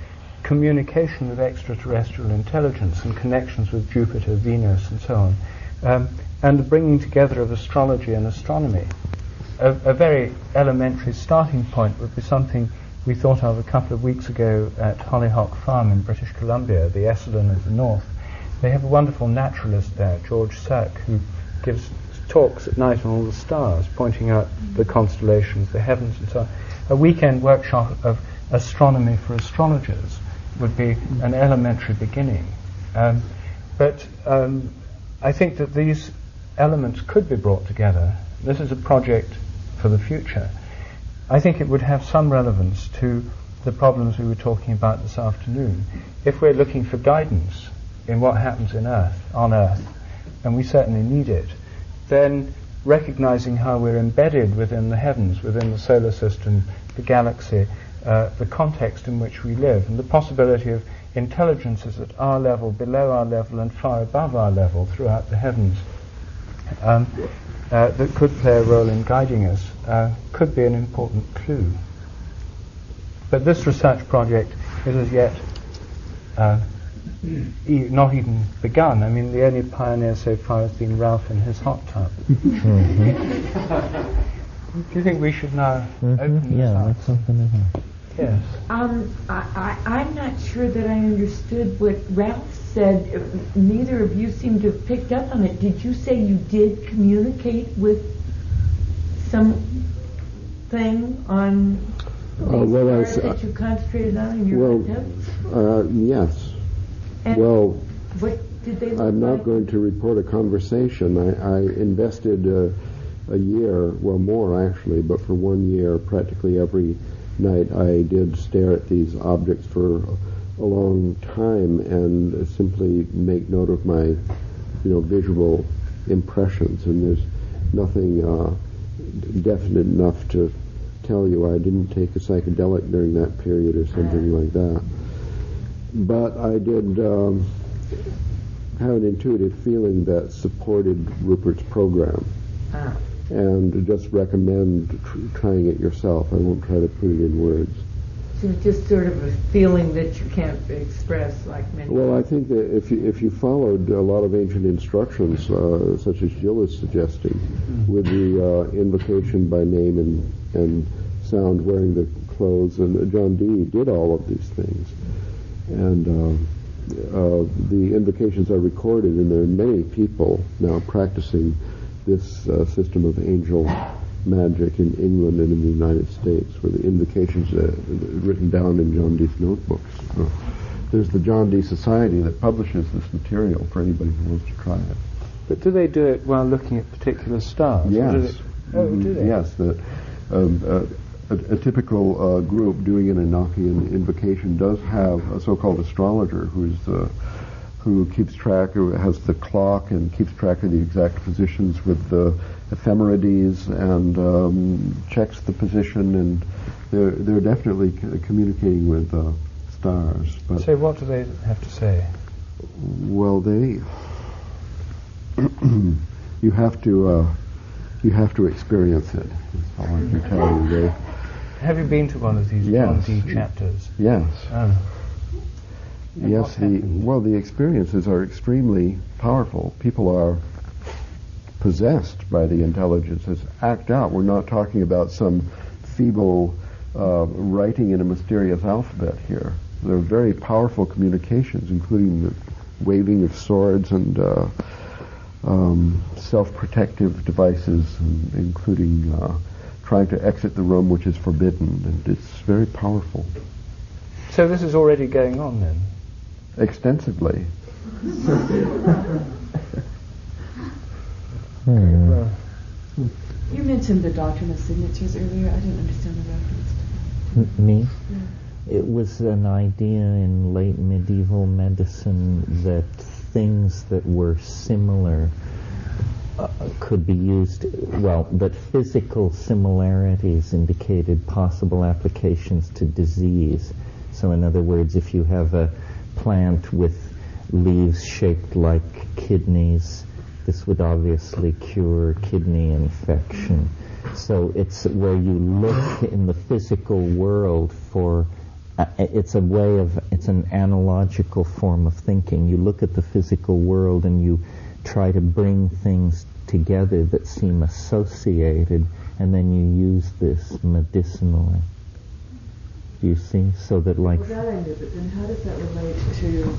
communication with extraterrestrial intelligence and connections with Jupiter, Venus, and so on, and the bringing together of astrology and astronomy, a very elementary starting point would be something we thought of a couple of weeks ago at Hollyhock Farm in British Columbia, the Essendon of the North. They have a wonderful naturalist there, George Cirque, who gives talks at night on all the stars, pointing out the constellations, the heavens, and so on. A weekend workshop of astronomy for astrologers would be an elementary beginning. But I think that these elements could be brought together. This is a project for the future. I think it would have some relevance to the problems we were talking about this afternoon. If we're looking for guidance in what happens on Earth, and we certainly need it, then recognizing how we're embedded within the heavens, within the solar system, the galaxy, the context in which we live, and the possibility of intelligences at our level, below our level, and far above our level throughout the heavens that could play a role in guiding us, could be an important clue. But this research project is as yet not even begun. I mean, the only pioneer so far has been Ralph in his hot tub. Do you think we should now open this up? Let's open it up. Yes. I'm not sure that I understood what Ralph said. Neither of you seem to have picked up on it. Did you say you did communicate with something on these stars that you concentrated on in your hot tub? Yes. And what did they look I'm not like? going to report a conversation. I invested a year, well more actually, but for 1 year, practically every night I did stare at these objects for a long time and simply make note of my, visual impressions. And there's nothing definite enough to tell you I didn't take a psychedelic during that period or something like that. But I did have an intuitive feeling that supported Rupert's program. And just recommend trying it yourself. I won't try to put it in words. So just sort of a feeling that you can't express like many. Well, I think that if you followed a lot of ancient instructions, such as Jill is suggesting, with the invocation by name and sound, wearing the clothes, and John Dee did all of these things. And the invocations are recorded, and there are many people now practicing this system of angel magic in England and in the United States, where the invocations are written down in John Dee's notebooks. There's the John Dee Society that publishes this material for anybody who wants to try it. But do they do it while looking at particular stars? Yes. Do they? Yes. A typical group doing an Enochian invocation does have a so-called astrologer who keeps track, who has the clock and keeps track of the exact positions with the ephemerides and checks the position, and they're definitely communicating with stars. But so what do they have to say? Well, you have to experience it. That's all I can tell you. Have you been to one of these John Dee chapters? Yes. And yes, the experiences are extremely powerful. People are possessed by the intelligences, act out. We're not talking about some feeble writing in a mysterious alphabet here. They're very powerful communications, including the waving of swords and self-protective devices, including trying to exit the room which is forbidden, and it's very powerful. So this is already going on then? Extensively. You mentioned the doctrine of signatures earlier. I didn't understand the reference to that. Me? Yeah. It was an idea in late medieval medicine that things that were similar could be used, that physical similarities indicated possible applications to disease. So in other words, if you have a plant with leaves shaped like kidneys, this would obviously cure kidney infection. So it's where you look in the physical world for, it's an analogical form of thinking. You look at the physical world and you try to bring things together that seem associated, and then you use this medicinally. Do you see? So that like... Well, that I knew, but then how does that relate to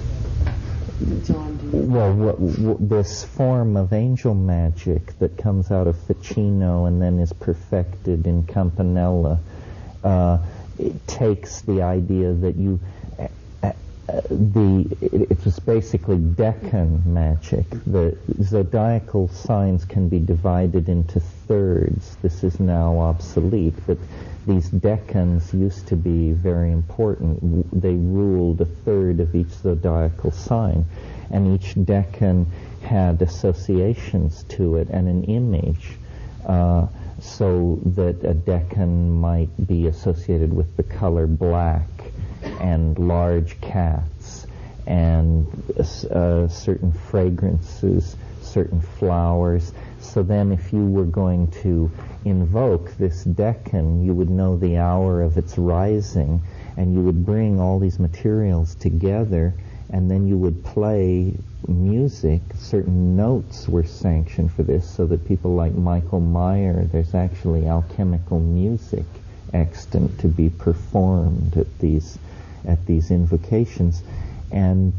John Dee? Well, this form of angel magic that comes out of Ficino and then is perfected in Campanella, it takes the idea that you... it was basically decan magic. The zodiacal signs can be divided into thirds. This is now obsolete, but these decans used to be very important. They ruled a third of each zodiacal sign, and each decan had associations to it and an image, so that a decan might be associated with the color black and large cats and certain fragrances, certain flowers. So then if you were going to invoke this decan, you would know the hour of its rising, and you would bring all these materials together, and then you would play music. Certain notes were sanctioned for this, so that people like Michael Meyer, there's actually alchemical music extant to be performed at these invocations, and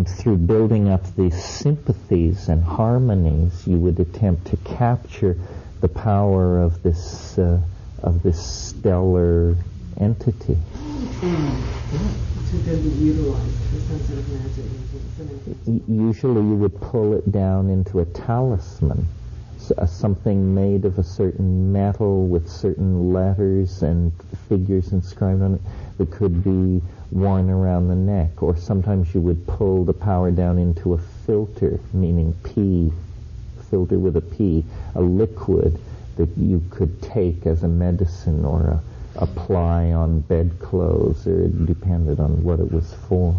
through building up these sympathies and harmonies, you would attempt to capture the power of this stellar entity. To then be utilized for some sort of magic. Usually, you would pull it down into a talisman, something made of a certain metal with certain letters and figures inscribed on it that could be worn around the neck. Or sometimes you would pull the power down into a filter, meaning P, filter with a P, a liquid that you could take as a medicine or apply on bedclothes, or it depended on what it was for.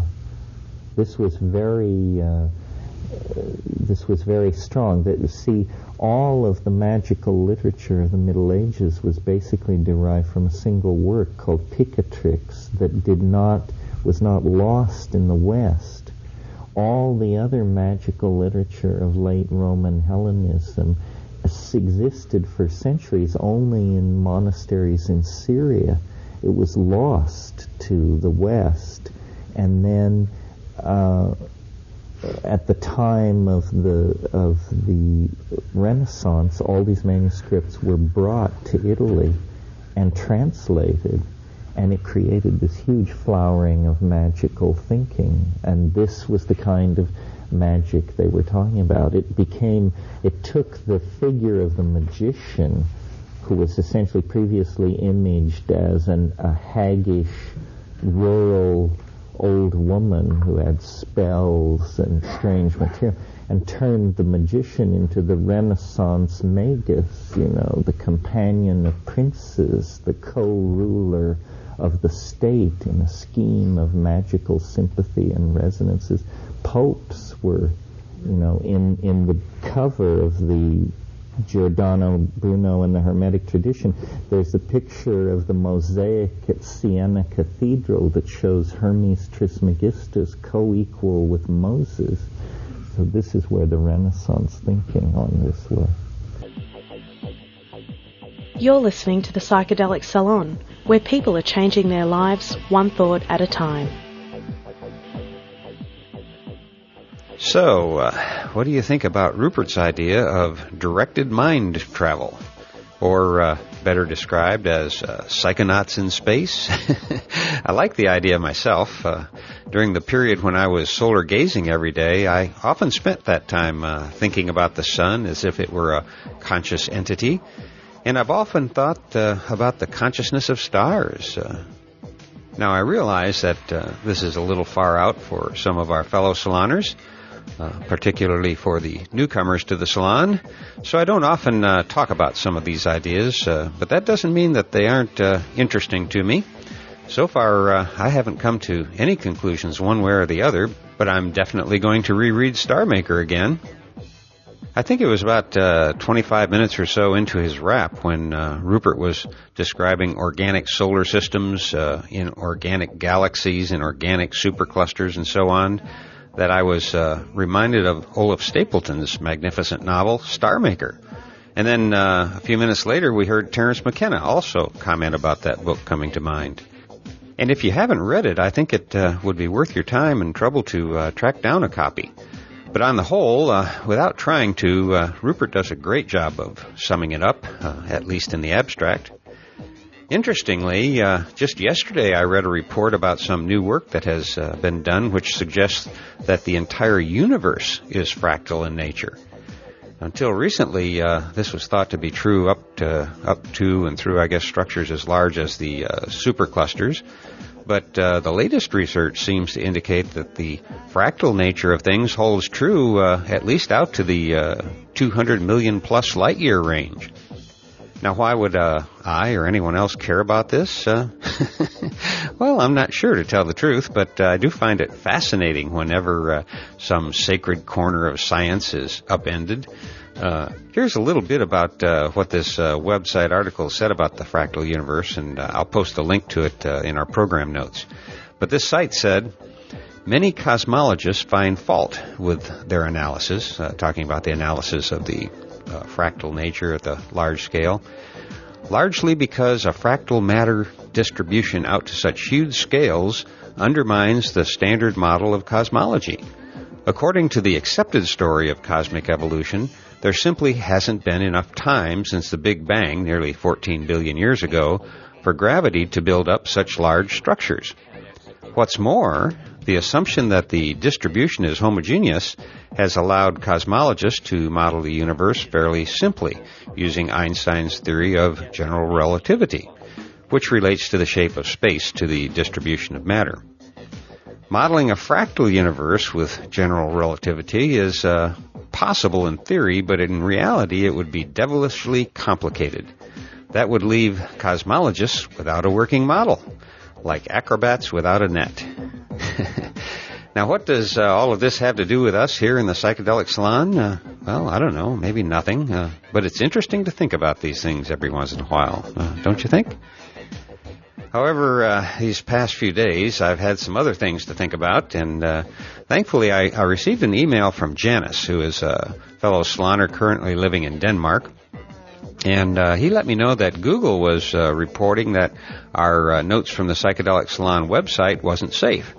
This was very strong. See, all of the magical literature of the Middle Ages was basically derived from a single work called Picatrix that was not lost in the West. All the other magical literature of late Roman Hellenism existed for centuries only in monasteries in Syria. It was lost to the West, and then at the time of the Renaissance, all these manuscripts were brought to Italy and translated, and it created this huge flowering of magical thinking. And this was the kind of magic they were talking about. It took the figure of the magician, who was essentially previously imaged as a haggish, rural old woman who had spells and strange material, and turned the magician into the Renaissance magus, the companion of princes, the co-ruler of the state in a scheme of magical sympathy and resonances. Popes were, in the cover of the Giordano Bruno and the Hermetic tradition, there's a picture of the mosaic at Siena Cathedral that shows Hermes Trismegistus co-equal with Moses. So this is where the Renaissance thinking on this was. You're listening to the Psychedelic Salon, where people are changing their lives one thought at a time. So, what do you think about Rupert's idea of directed mind travel? or better described as psychonauts in space. I like the idea myself. During the period when I was solar gazing every day, I often spent that time thinking about the sun as if it were a conscious entity. And I've often thought about the consciousness of stars. Now, I realize that this is a little far out for some of our fellow saloners, particularly for the newcomers to the salon, so I don't often talk about some of these ideas, but that doesn't mean that they aren't interesting to me. So far, I haven't come to any conclusions one way or the other, but I'm definitely going to reread Star Maker again. I think it was about 25 minutes or so into his rap when Rupert was describing organic solar systems in organic galaxies and organic superclusters and so on, that I was reminded of Olaf Stapleton's magnificent novel, Star Maker. And then a few minutes later, we heard Terence McKenna also comment about that book coming to mind. And if you haven't read it, I think it would be worth your time and trouble to track down a copy. But on the whole, without trying to, Rupert does a great job of summing it up, at least in the abstract. Interestingly, just yesterday I read a report about some new work that has been done which suggests that the entire universe is fractal in nature. Until recently, this was thought to be true up to and through, I guess, structures as large as the superclusters. But the latest research seems to indicate that the fractal nature of things holds true at least out to the 200 million plus light year range. Now, why would I or anyone else care about this? Well, I'm not sure, to tell the truth, but I do find it fascinating whenever some sacred corner of science is upended. Here's a little bit about what this website article said about the fractal universe, and I'll post a link to it in our program notes. But this site said, many cosmologists find fault with their analysis, talking about the analysis of the fractal nature at the large scale, largely because a fractal matter distribution out to such huge scales undermines the standard model of cosmology. According to the accepted story of cosmic evolution, there simply hasn't been enough time since the Big Bang, nearly 14 billion years ago, for gravity to build up such large structures. What's more, the assumption that the distribution is homogeneous has allowed cosmologists to model the universe fairly simply, using Einstein's theory of general relativity, which relates to the shape of space to the distribution of matter. Modeling a fractal universe with general relativity is possible in theory, but in reality it would be devilishly complicated. That would leave cosmologists without a working model, like acrobats without a net. Now, what does all of this have to do with us here in the Psychedelic Salon? Well, I don't know, maybe nothing, but it's interesting to think about these things every once in a while, don't you think? However, these past few days, I've had some other things to think about, and thankfully I received an email from Janice, who is a fellow saloner currently living in Denmark, and he let me know that Google was reporting that our Notes from the Psychedelic Salon website wasn't safe.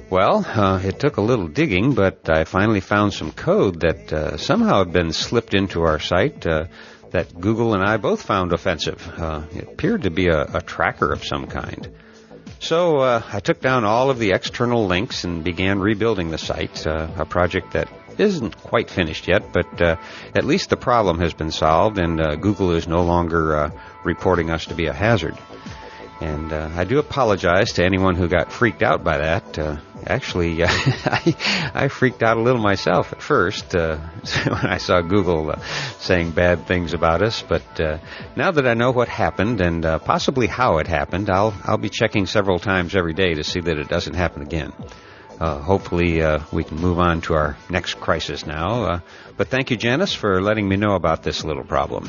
Well, it took a little digging, but I finally found some code that somehow had been slipped into our site that Google and I both found offensive. It appeared to be a tracker of some kind. So I took down all of the external links and began rebuilding the site, a project that isn't quite finished yet, but at least the problem has been solved, and Google is no longer reporting us to be a hazard. And I do apologize to anyone who got freaked out by that. Actually, I freaked out a little myself at first when I saw Google saying bad things about us. But now that I know what happened and possibly how it happened, I'll be checking several times every day to see that it doesn't happen again. Hopefully we can move on to our next crisis now. But thank you, Janice, for letting me know about this little problem.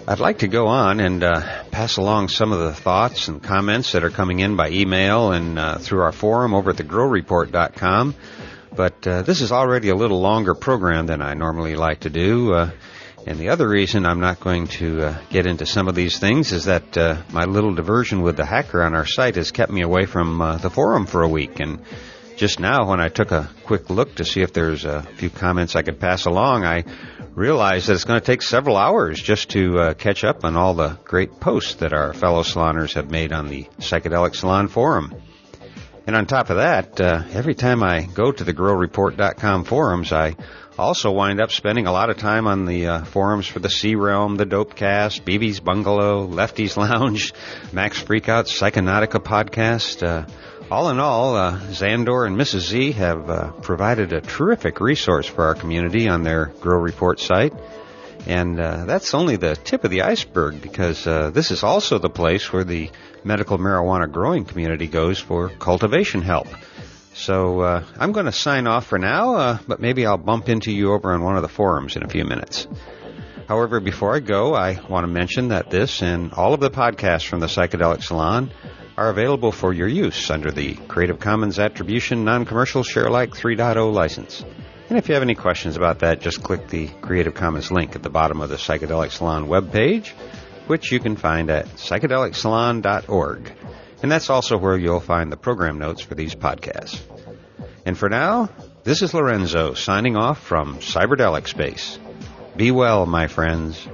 I'd like to go on and pass along some of the thoughts and comments that are coming in by email and through our forum over at thegrowreport.com. But this is already a little longer program than I normally like to do. And the other reason I'm not going to get into some of these things is that my little diversion with the hacker on our site has kept me away from the forum for a week. And just now, when I took a quick look to see if there's a few comments I could pass along, I realize that it's going to take several hours just to catch up on all the great posts that our fellow saloners have made on the Psychedelic Salon forum. And on top of that, every time I go to the GrowReport.com forums, I also wind up spending a lot of time on the forums for the Sea Realm, the Dopecast, BB's Bungalow, Lefty's Lounge, Max Freakout's Psychonautica podcast. All in all, Xandor and Mrs. Z have provided a terrific resource for our community on their Grow Report site. And that's only the tip of the iceberg, because this is also the place where the medical marijuana growing community goes for cultivation help. So I'm going to sign off for now, but maybe I'll bump into you over on one of the forums in a few minutes. However, before I go, I want to mention that this and all of the podcasts from the Psychedelic Salon are available for your use under the Creative Commons Attribution Non-Commercial Sharealike 3.0 license. And if you have any questions about that, just click the Creative Commons link at the bottom of the Psychedelic Salon webpage, which you can find at psychedelicsalon.org. And that's also where you'll find the program notes for these podcasts. And for now, this is Lorenzo signing off from Cyberdelic Space. Be well, my friends.